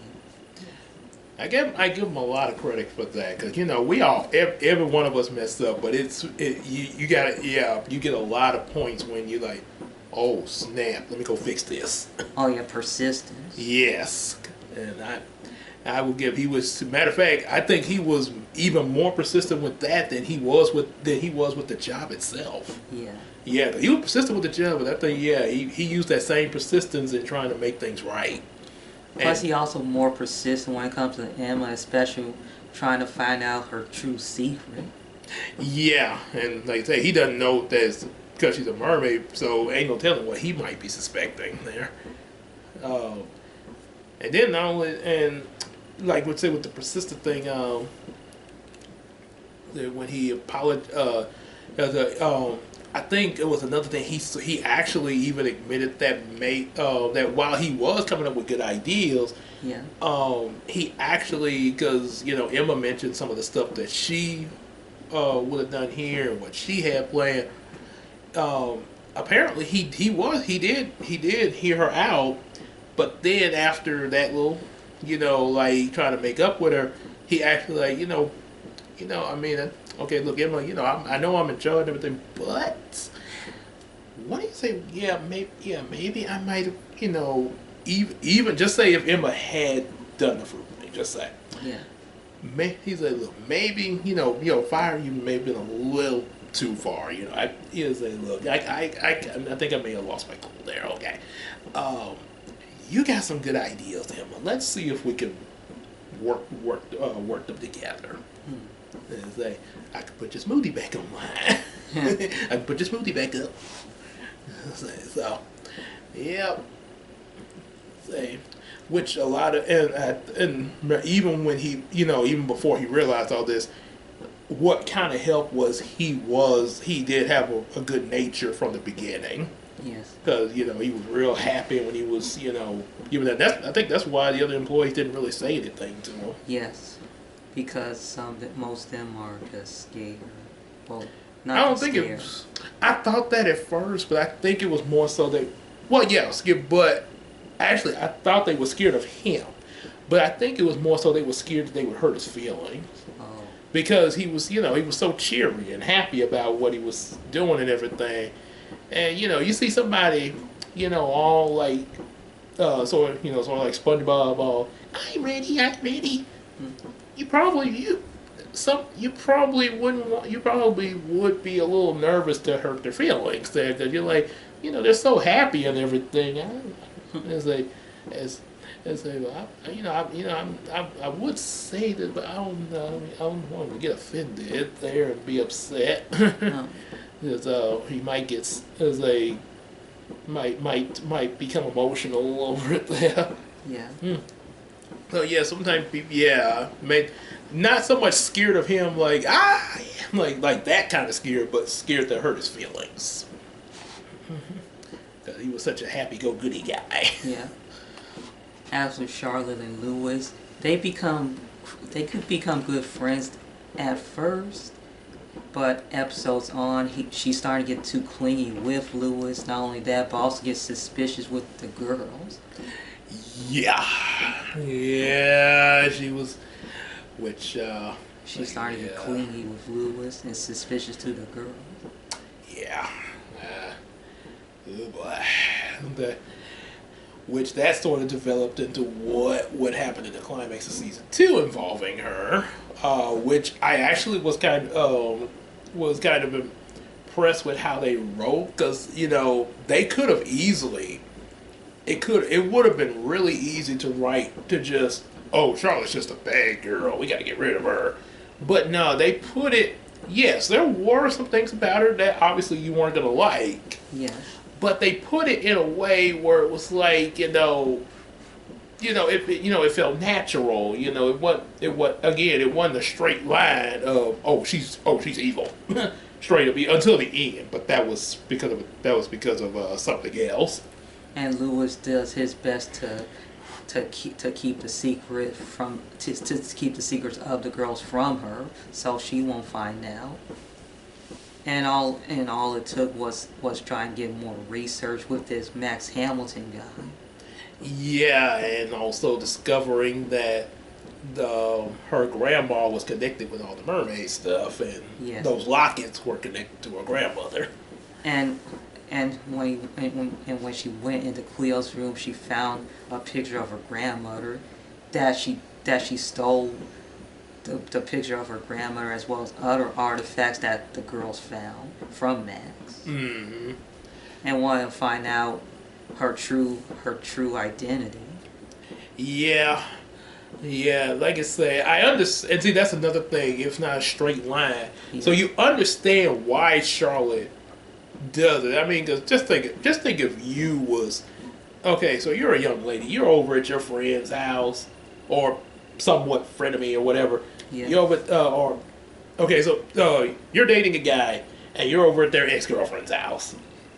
I give him a lot of credit for that, because we all, every one of us messed up, but you get a lot of points when you like, oh snap, let me go fix this. Oh yeah, persistence. Yes, and I will give, matter of fact, I think he was even more persistent with that than he was with the job itself. Yeah. Yeah, he was persistent with the job, but I think he used that same persistence in trying to make things right. Plus, he also more persistent when it comes to Emma, especially trying to find out her true secret. Yeah, and like I say, he doesn't know that because she's a mermaid, so ain't no telling what he might be suspecting there. And then not only, and like would say with the persistent thing, when he apologized, I think it was another thing. He actually even admitted that while he was coming up with good ideas, yeah, he actually, because Emma mentioned some of the stuff that she would have done here and what she had planned. Apparently he did hear her out, but then after that little, like trying to make up with her, he actually like I mean. Okay, look, Emma, I know I'm in charge and everything, but what do you say? Maybe I might have, even just say if Emma had done the fruit thing, just say. Yeah. He's like, look, maybe, fire you may have been a little too far, He's like, look, I think I may have lost my cool there, okay. You got some good ideas, Emma. Let's see if we can work them together. And say, I could put your smoothie back online. I can put your smoothie back up. So, yeah. Say, which a lot of and even when he, even before he realized all this, what kind of help was he did have a good nature from the beginning. Yes. Because he was real happy when he was, even that. I think that's why the other employees didn't really say anything to him. Yes. Because most of them are just scared. Well, I don't think scared. it was. I thought that at first, but I think it was more so that. Well, yeah, scared. But actually, I thought they were scared of him. But I think it was more so they were scared that they would hurt his feelings. Oh. Because he was, he was so cheery and happy about what he was doing and everything. And you see somebody, all like, sort of like SpongeBob, all I'm ready. You probably would be a little nervous to hurt their feelings there, because you're like, they're so happy and everything. I would say that, but I don't want to get offended there and be upset. Because he might might become emotional over it there. Yeah. So yeah, sometimes people, not so much scared of him like like that kind of scared, but scared to hurt his feelings. Because he was such a happy-go-goody guy. Yeah. As with Charlotte and Lewis, they could become good friends at first, but episodes on, she started to get too clingy with Lewis. Not only that, but also get suspicious with the girls. Yeah, she was, which, she started to get clingy with Lewis and suspicious to the girls. Yeah. Oh boy. Which that sort of developed into what happened in the climax of season 2 involving her, which I actually was kind of impressed with how they wrote, because they could have easily. It would have been really easy to write to just, Charlotte's just a bad girl, we got to get rid of her. But no, they put it. Yes, there were some things about her that obviously you weren't gonna like. Yes. But they put it in a way where it was like, it felt natural. It wasn't a straight line of she's evil, straight up until the end. But that was because of something else. And Lewis does his best to keep the secret from to keep the secrets of the girls from her, so she won't find out. And all it took was trying to get more research with this Max Hamilton guy. Yeah, and also discovering that her grandma was connected with all the mermaid stuff, and Yes. those lockets were connected to her grandmother. And when she went into Cleo's room, she found a picture of her grandmother that she stole the picture of her grandmother, as well as other artifacts that the girls found from Max. Mm-hmm. And wanted to find out her true identity. Yeah, yeah. Like I say, I understand. And see, that's another thing. It's not a straight line, so Yeah. you understand why Charlotte does it. I mean, because just think if you was okay. So you're a young lady. You're over at your friend's house, or somewhat frenemy or whatever. Yeah. You're over or okay. So you're dating a guy, and you're over at their ex-girlfriend's house.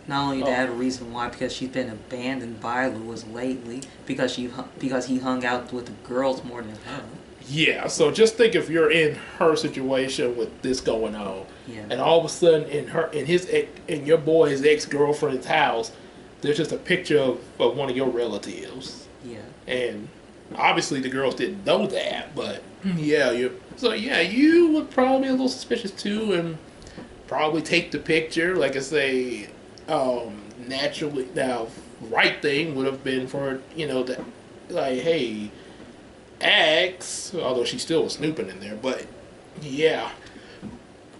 Not only Oh. that, a reason why, because she's been abandoned by Lewis lately, because he hung out with the girls more than her. Yeah, so just think if you're in her situation with this going on, Yeah. and all of a sudden in your boy's ex-girlfriend's house, there's just a picture of one of your relatives, Yeah. and obviously the girls didn't know that, but yeah, you would probably be a little suspicious too, and probably take the picture. Like I say, naturally, now right thing would have been for to like, hey, X, although she still was snooping in there, but yeah.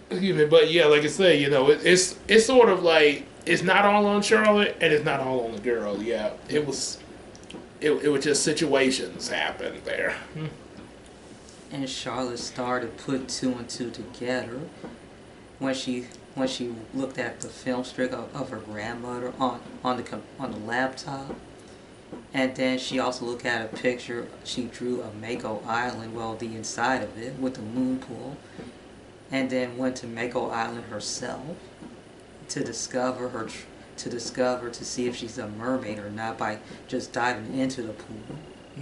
Excuse me, but yeah, like I say, it's sort of like it's not all on Charlotte and it's not all on the girl. Yeah, it was just situations happened there. And Charlotte started put two and two together when she looked at the film strip of her grandmother on the laptop. And then she also looked at a picture she drew of Mako Island, well, the inside of it, with the moon pool. And then went to Mako Island herself to discover to see if she's a mermaid or not by just diving into the pool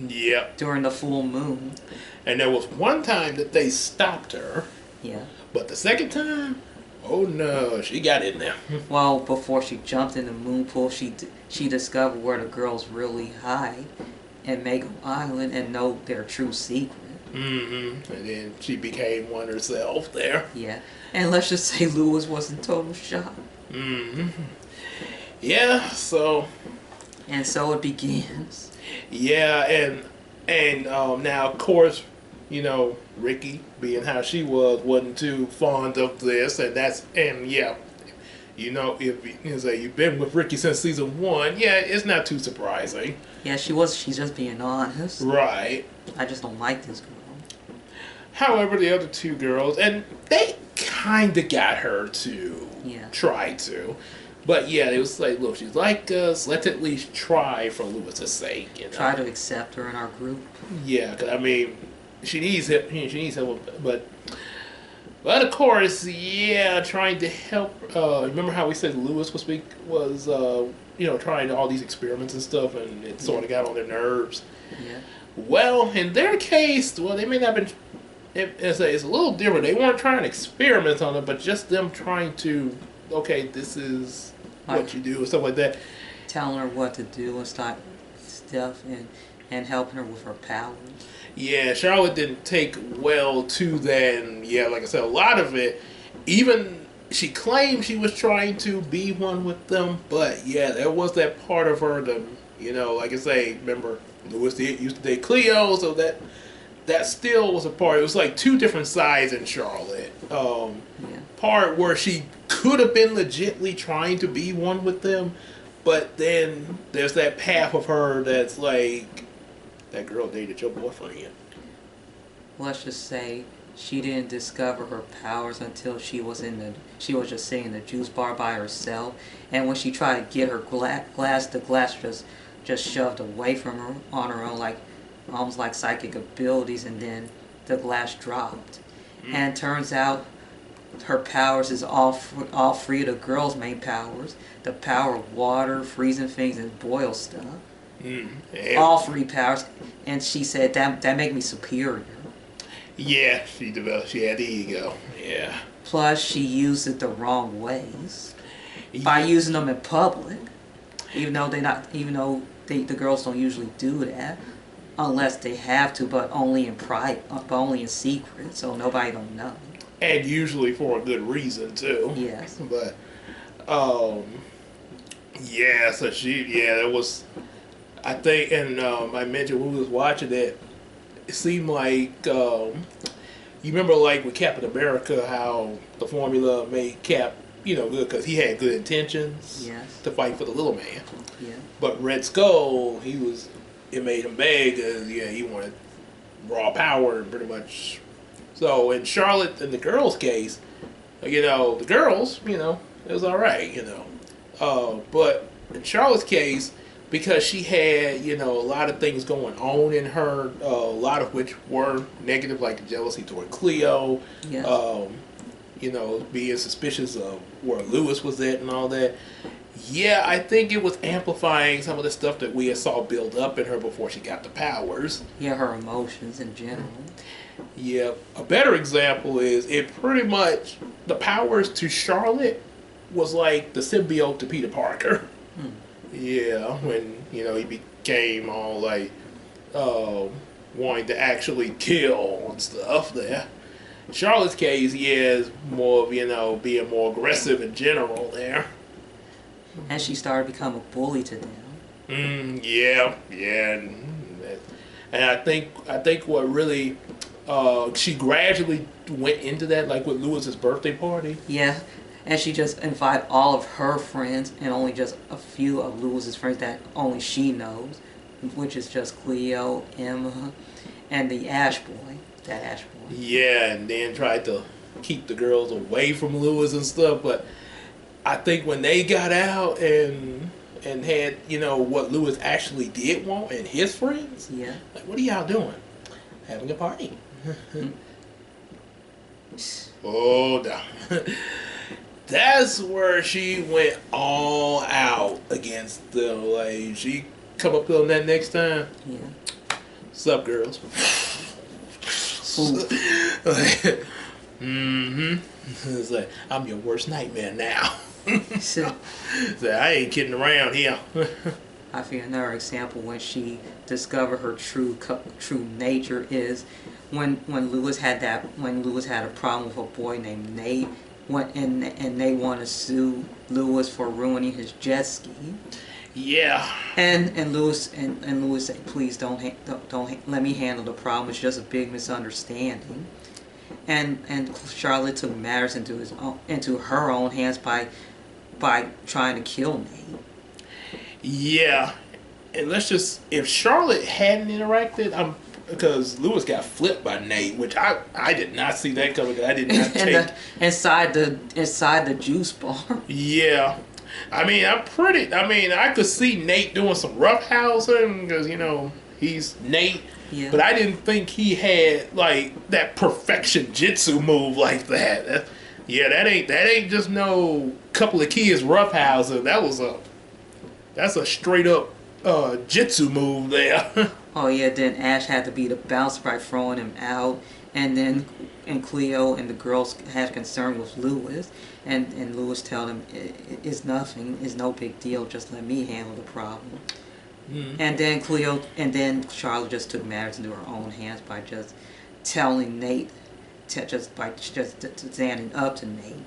Yep. during the full moon. And there was one time that they stopped her, Yeah. but the second time, oh no, she got in there. Well, before she jumped in the moon pool, she discovered where the girls really hide and Mako Island and know their true secret. Mm-hmm. And then she became one herself there. Yeah. And let's just say Lewis was in total shock. Mm-hmm. Yeah, so And so it begins. yeah, and now of course, Ricky, being how she wasn't too fond of this, and yeah, if you say you've been with Ricky since season 1, yeah, it's not too surprising. Yeah, she's just being honest. Right. I just don't like this girl. However, the other two girls, and they kind of got her to Yeah. try to. But yeah, it was like, look, she's like us. Let's at least try for Lewis's sake. Try to accept her in our group. Yeah, because I mean, she needs help. She needs help, but of course, yeah, trying to help. Remember how we said Lewis was trying all these experiments and stuff, and it sort of got on their nerves. Yeah. Well, in their case, well, they may not have been. It's a little different. They weren't trying experiments on it, but just them trying to. Okay, this is what you do and stuff like that. Telling her what to do and stuff, and helping her with her powers. Yeah, Charlotte didn't take well to that. And yeah, like I said, a lot of it, even she claimed she was trying to be one with them, but yeah, there was that part of her that, like I say, remember, Lewis used to date Cleo, so that still was a part. It was like two different sides in Charlotte. Yeah. Part where she could have been legitly trying to be one with them, but then there's that path of her that's like, that girl dated your boyfriend. Let's just say she didn't discover her powers until she was just sitting in the juice bar by herself, and when she tried to get her glass, the glass just shoved away from her on her own, like almost like psychic abilities, and then the glass dropped. And turns out her powers is all three of the girls' main powers: the power of water, freezing things, and boil stuff. Yeah. All three powers, and she said that make me superior. Yeah, she developed. She had the ego. Yeah. Plus, she used it the wrong ways by using them in public, even though the girls don't usually do that unless they have to, but only in private, but only in secret, so nobody don't know. And usually for a good reason too. Yes. But yeah, so that was, I think, and I mentioned when we was watching it seemed like you remember like with Captain America how the formula made Cap good because he had good intentions Yes. to fight for the little man. Yeah. But Red Skull, it made him beg because he wanted raw power pretty much. So in Charlotte, in the girls' case, the girls, it was all right, but in Charlotte's case, because she had, a lot of things going on in her, a lot of which were negative, like jealousy toward Cleo, Yeah. Being suspicious of where Lewis was at and all that. Yeah, I think it was amplifying some of the stuff that we had saw build up in her before she got the powers. Yeah, her emotions in general. Yeah, a better example is it pretty much, the powers to Charlotte was like the symbiote to Peter Parker. Yeah, when, he became all like, wanting to actually kill and stuff there. Charlotte's case, is more of, being more aggressive in general there. And she started becoming a bully to them. Yeah, and I think what really, she gradually went into that, like with Lewis's birthday party. Yeah. And she just invited all of her friends and only just a few of Lewis's friends that only she knows, which is just Cleo, Emma, and the Ash Boy. That Ash Boy. Yeah, and then tried to keep the girls away from Lewis and stuff. But I think when they got out and had, what Lewis actually did want and his friends, Yeah. like, what are y'all doing? Having a party. Oh, no. That's where she went all out against them. Like, she come up on that next time. Yeah. Sup, girls? It's like, I'm your worst nightmare now. So, I ain't kidding around here. I feel another example when she discovered her true nature is when Lewis had a problem with a boy named Nate. And they want to sue Lewis for ruining his jet ski. Yeah. And Lewis said, please don't let me handle the problem. It's just a big misunderstanding. And Charlotte took matters into her own hands by trying to kill Nate. Yeah. And if Charlotte hadn't interacted, because Lewis got flipped by Nate, which I did not see that coming. I did not take inside the juice bar. Yeah, I could see Nate doing some roughhousing because he's Nate. Yeah. But I didn't think he had like that perfection jitsu move like that. That ain't just no couple of kids roughhousing. That's a straight up jitsu move there. Oh yeah, then Ash had to be the bouncer by throwing him out, and Cleo and the girls had concern with Lewis, and Lewis told him it's nothing, it's no big deal, just let me handle the problem. And then Charlotte just took matters into her own hands by just telling Nate, by standing up to Nate.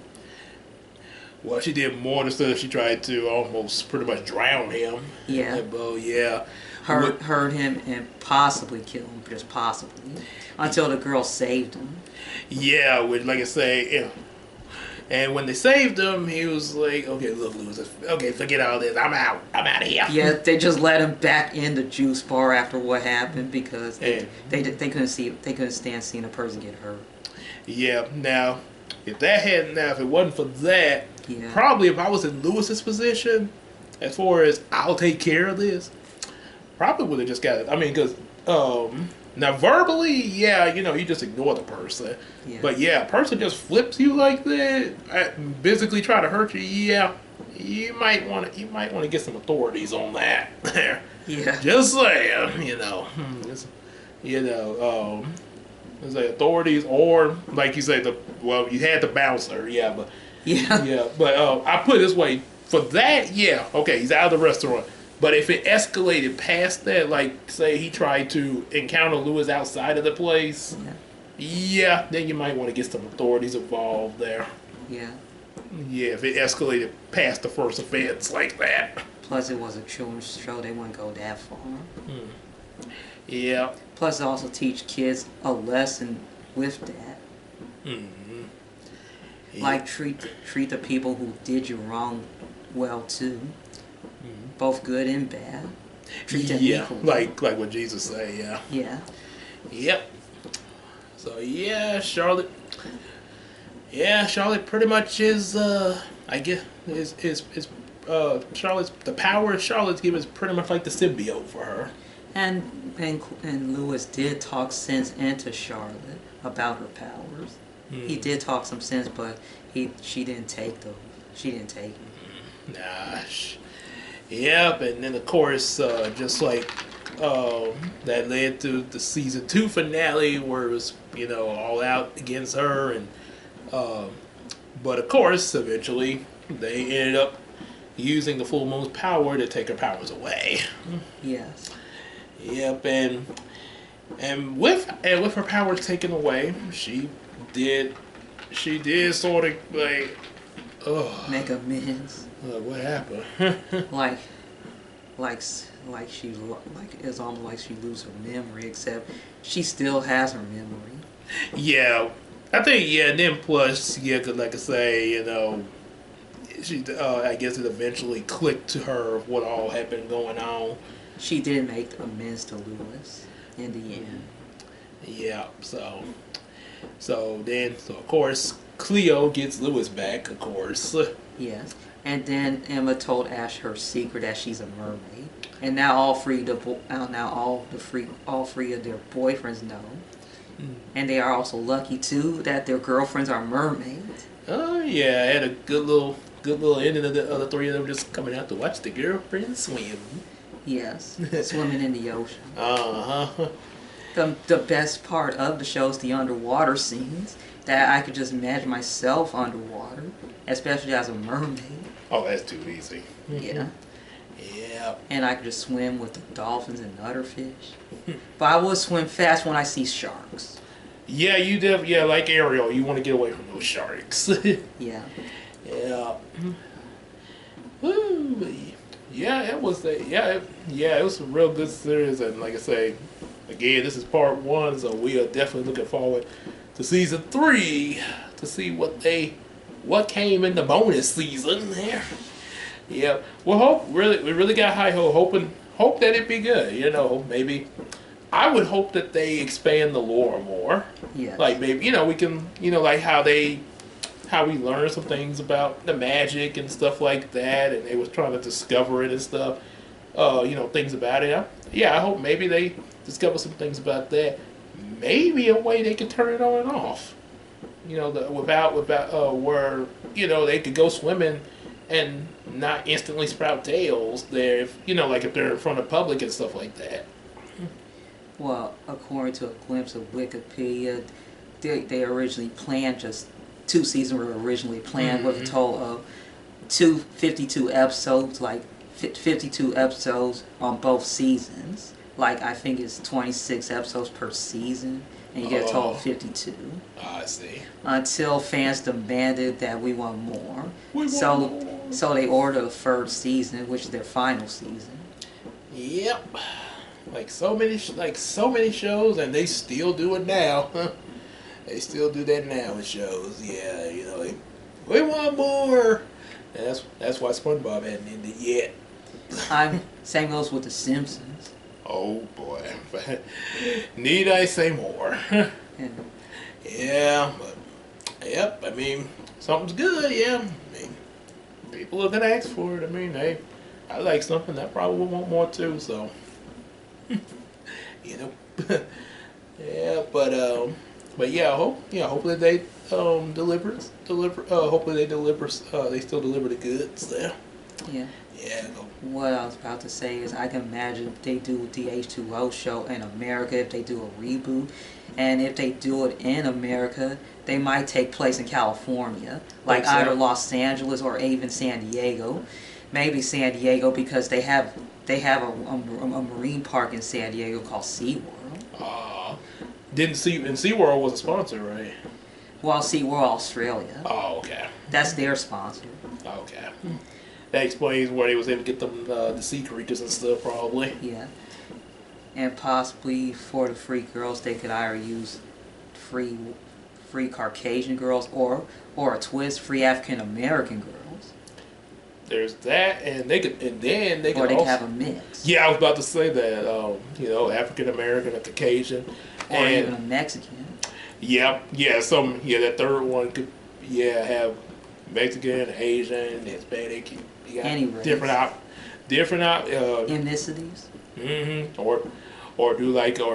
Well, she did more than she tried to almost pretty much drown him. Yeah. Yeah. Hurt him and possibly kill him, just possibly, until the girl saved him. Yeah, which, like I say, and when they saved him, he was like, "Okay, look, Lewis, okay, forget all this. I'm out of here." Yeah, they just let him back in the juice bar after what happened because they couldn't stand seeing a person get hurt. Yeah. Now, if it wasn't for that, probably if I was in Lewis's position, as far as I'll take care of this. Probably would have just got it. I mean, because Now, verbally, yeah, you just ignore the person. Yeah. But yeah, a person just flips you like that, physically try to hurt you. Yeah, you might want to get some authorities on that. There, Yeah. just saying. You know, it's like authorities, or like you say, you had the bouncer. Yeah, but Yeah. yeah, but I put it this way: for that, yeah, okay, he's out of the restaurant. But if it escalated past that, like say he tried to encounter Lewis outside of the place, Yeah. yeah, then you might want to get some authorities involved there. Yeah. Yeah, if it escalated past the first offense like that. Plus, it was a children's show. They wouldn't go that far. Yeah. Plus, it also teach kids a lesson with that. Mm-hmm. Yeah. Like treat the people who did you wrong well too, both good and bad. Treat them equally. like what Jesus say. Yeah. Yeah. Yep. So yeah, Charlotte. Yeah, Charlotte pretty much is. I guess is Charlotte's the power Charlotte's given is pretty much like the symbiote for her. And Lewis did talk sense into Charlotte about her powers. He did talk some sense, but she didn't take them. She didn't take them. Nah. Yep, and then of course, just like that led to the season 2 finale, where it was all out against her, and but of course, eventually they ended up using the full moon's power to take her powers away. Yes. Yep, and with her powers taken away, she did sort of like, Make amends. what happened? like it's almost like she lose her memory, except she still has her memory. Yeah, I think and then plus 'cause like I say, she I guess it eventually clicked to her what all had been going on. She did make amends to Lewis in the end. Yeah, so of course Cleo gets Lewis back, of course. Yes. And then Emma told Ash her secret that she's a mermaid. And now all three of their boyfriends know. And they are also lucky too that their girlfriends are mermaids. Oh yeah, I had a good little ending of the other three of them just coming out to watch the girlfriends swim. Yes, swimming in the ocean. Uh-huh. The best part of the show is the underwater scenes. That I could just imagine myself underwater, especially as a mermaid. Oh, that's too easy. Yeah. Yeah. And I could just swim with the dolphins and other fish. But I will swim fast when I see sharks. Yeah, you did. Yeah, like Ariel, you want to get away from those sharks. Yeah. Yeah. Woo. Yeah, it was it was a real good series, and like I say, again, this is part 1, so we are definitely looking forward to season 3 to see what came in the bonus season there. Yeah, we really got high hope that it'd be good. Maybe I would hope that they expand the lore more. Yeah. Like maybe we can like how we learned some things about the magic and stuff like that, and they was trying to discover it and stuff. Things about it. Yeah, I hope maybe they discover some things about that. Maybe a way they could turn it on and off. Without where they could go swimming and not instantly sprout tails there. If if they're in front of public and stuff like that. Well, according to a glimpse of Wikipedia, they originally planned just 2 seasons were originally planned with a total of 52 episodes, like 52 episodes on both seasons. Like I think it's 26 episodes per season, and you get a total of 52. I see. Until fans demanded that we want more. More. So they ordered a 3rd season, which is their final season. Yep. Like so many shows, and they still do it now. They still do that now with shows. Yeah, we want more. And that's why SpongeBob hadn't ended yet. Same goes with The Simpsons. Oh boy, need I say more? Yeah, but yep. I mean, something's good. Yeah, people are gonna ask for it. I mean, hey, I like something. I probably want more too. So, Yeah, but yeah, hopefully they hopefully they deliver they still deliver the goods there. Yeah. Yeah. What I was about to say is I can imagine if they do the H2O show in America, if they do a reboot, and if they do it in America, they might take place in California, like Think so? either Los Angeles or even San Diego. Maybe San Diego because they have a marine park in San Diego called SeaWorld. Didn't see and SeaWorld was a sponsor, right? Well, SeaWorld Australia. Oh, okay. That's their sponsor. Okay. That explains where they was able to get them the sea creatures and stuff, probably. Yeah. And possibly for the free girls, they could either use free Caucasian girls or a twist free African American girls. There's that, and they could, and then they could Or they also, could have a mix. yeah, I was about to say that. African American or Caucasian, Or and even a Mexican. yeah, that third one could, have Mexican, Asian, Hispanic. You got Any race. different out. Ethnicities. Or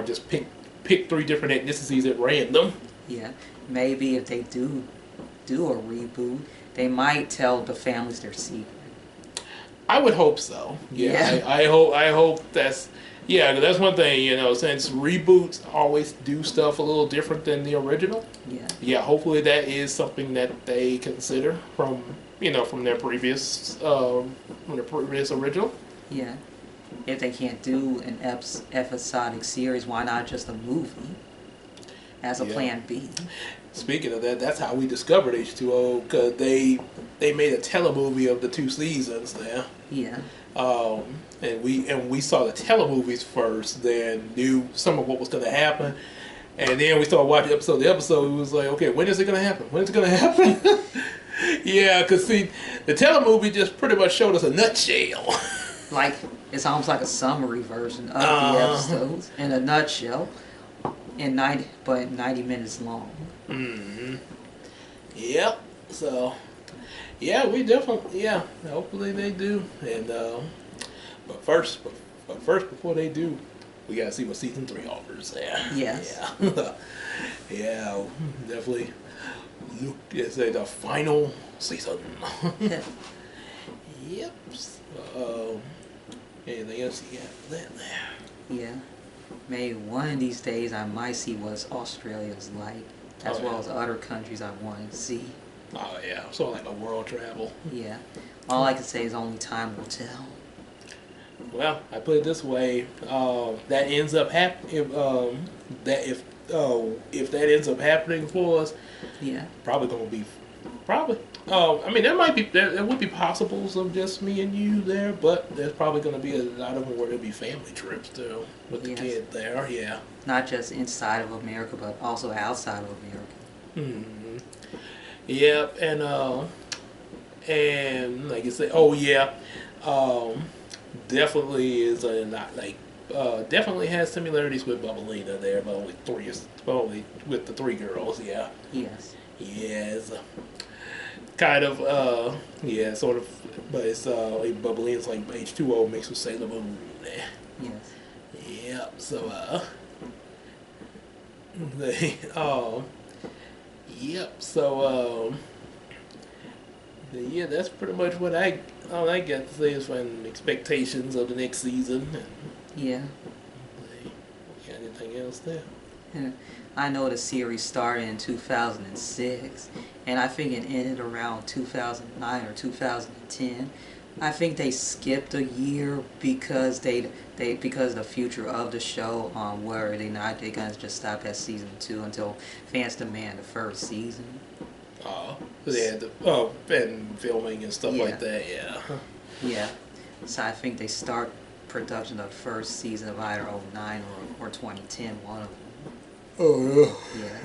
just pick three different ethnicities at random. Yeah. Maybe if they do a reboot, they might tell the families their secret. I would hope so. Yeah, Yeah. I hope that's. Yeah, 'cause that's one thing, since reboots always do stuff a little different than the original. Yeah. Yeah, hopefully that is something that they consider from their previous original. Yeah. If they can't do an episodic series, why not just a movie as a Yeah. plan B? Speaking of that, that's how we discovered H2O, because they made a telemovie of the 2 seasons there. Yeah. And we saw the telemovies first, then knew some of what was going to happen, and then we started watching episode. The episode was like, okay, when is it going to happen? When is it going to happen? Yeah, because see, the telemovie just pretty much showed us a nutshell. Like, it's almost like a summary version of the episodes in a nutshell, in 90 minutes long. Mm-hmm. Yep. So, yeah, we definitely, hopefully they do. And but first, before they do, we gotta see what season 3 offers. Yeah. Yes. Yeah. Yeah. Definitely. Look, it's the final season. Yep. So, anything else you got for that? Yeah. Maybe one of these days I might see what Australia's like, as well as other countries I want to see. Oh yeah, sort of like a world travel. Yeah. All I can say is only time will tell. Well, I put it this way: that ends up if that ends up happening for us, Yeah. probably gonna be I mean, there would be possibles of just me and you there, but there's probably gonna be a lot of them where there'll be family trips too with the Yes. kid there. Yeah. Not just inside of America, but also outside of America. Hmm. Yep, and like you said, definitely is a not like definitely has similarities with Bubblina there, but only with the 3 girls. Yeah, Yes. yes, kind of sort of, but it's like Bubblina's like H2O mixed with Sailor Moon. Yes. Yep. So they yep. So yeah, that's pretty much what all I got to say is from expectations of the next season. Yeah. Got anything else there? I know the series started in 2006, and I think it ended around 2009 or 2010. I think they skipped a year because because of the future of the show, where they're gonna just stop at season 2 until fans demand the first season. So they had and filming and stuff like that. Yeah. Yeah. So I think they start production of the first season of either 2009 or 2010, one of them. Oh Yeah.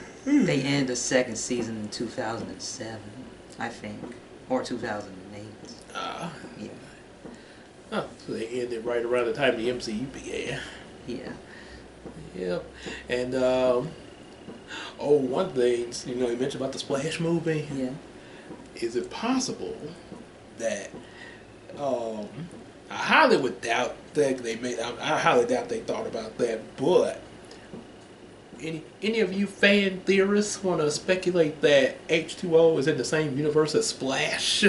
They end the second season in 2007, I think, or 2008. Yeah. So they ended right around the time the MCU began. Yeah. Yep. And one thing, you mentioned about the Splash movie. Yeah. Is it possible that I highly would doubt that I highly doubt they thought about that, but any of you fan theorists want to speculate that H2O is in the same universe as Splash?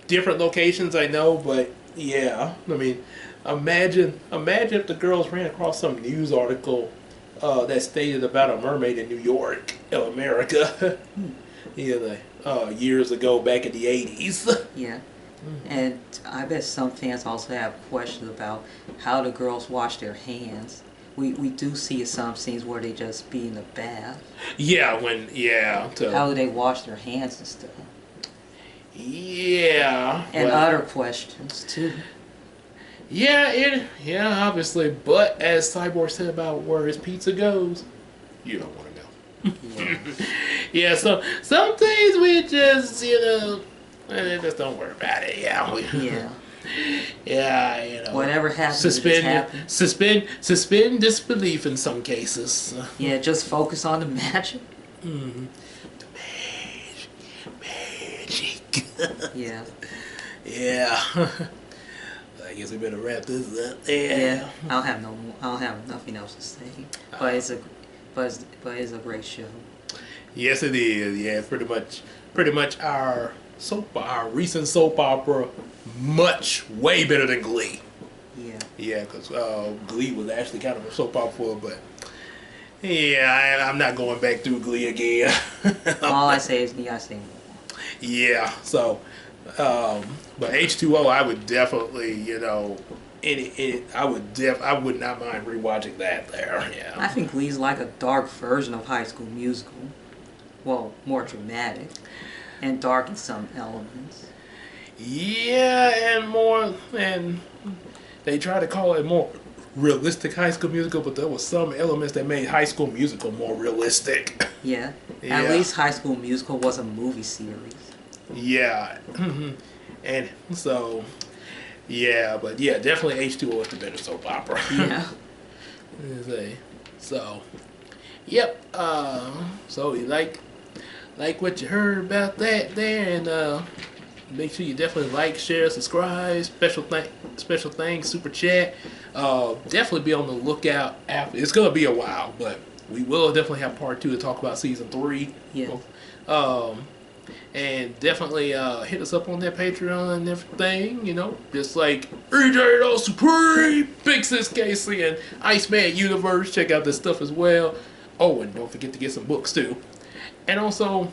Different locations, I know, but yeah. I mean, imagine if the girls ran across some news article that stated about a mermaid in New York, America, years ago, back in the 80s. Yeah. And I bet some fans also have questions about how the girls wash their hands. We do see some scenes where they just be in the bath. Yeah, How do they wash their hands and stuff? Yeah. And other questions too. Yeah, obviously. But as Cyborg said about where his pizza goes, you don't want to know. Yeah. Yeah, so some things we just, just don't worry about it. Yeah. Yeah. Yeah, Whatever happens, it just happens. Suspend disbelief in some cases. Yeah, just focus on the magic. Mm-hmm. The magic. Yeah. Yeah. I guess we better wrap this up. Yeah. I don't have nothing else to say. But it's a great show. Yes, it is. Yeah, pretty much our recent soap opera, way better than Glee. Yeah. Yeah, because Glee was actually kind of a soap opera, but yeah, I'm not going back through Glee again. All I say is you gotta say more. Yeah. So, but H2O, I would definitely, I would not mind rewatching that. There. Yeah. I think Glee's like a dark version of High School Musical. Well, more dramatic and dark in some elements. Yeah, and they try to call it more realistic High School Musical, but there was some elements that made High School Musical more realistic. Yeah. Yeah. At least High School Musical was a movie series. Yeah. And so, yeah, but yeah, definitely H2O is the better soap opera. Yeah. So, yep. So you like what you heard about that there, and make sure you definitely like, share, subscribe. Special thanks, super chat. Definitely be on the lookout after. It's gonna be a while, but we will definitely have part 2 to talk about season 3. Yeah. And definitely hit us up on that Patreon and everything, just like EJ Supreme, Big Sis Casey, and Iceman Universe. Check out this stuff as well. Oh, and don't forget to get some books too. And also,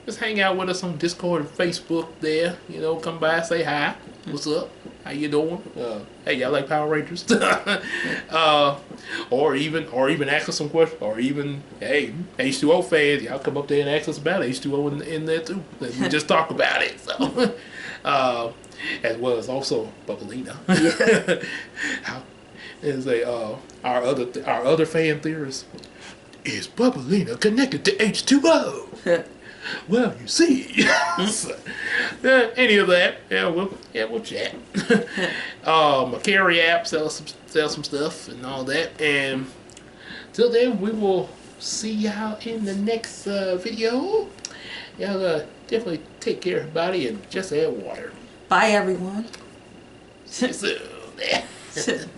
just hang out with us on Discord and Facebook there. Come by, say hi. What's up? How you doing? Hey, y'all like Power Rangers? Or even ask us some questions. Or even, hey, H2O fans, y'all come up there and ask us about H2O in there too. And we just talk about it. So, as well as also Bubblina. Our other fan theorist. Is Bubblina connected to H2O? Well, you see. So, any of that, we'll chat. My carry app sell some stuff and all that. And till then, we will see y'all in the next video. Y'all definitely take care, everybody, and just add water. Bye, everyone. See you soon.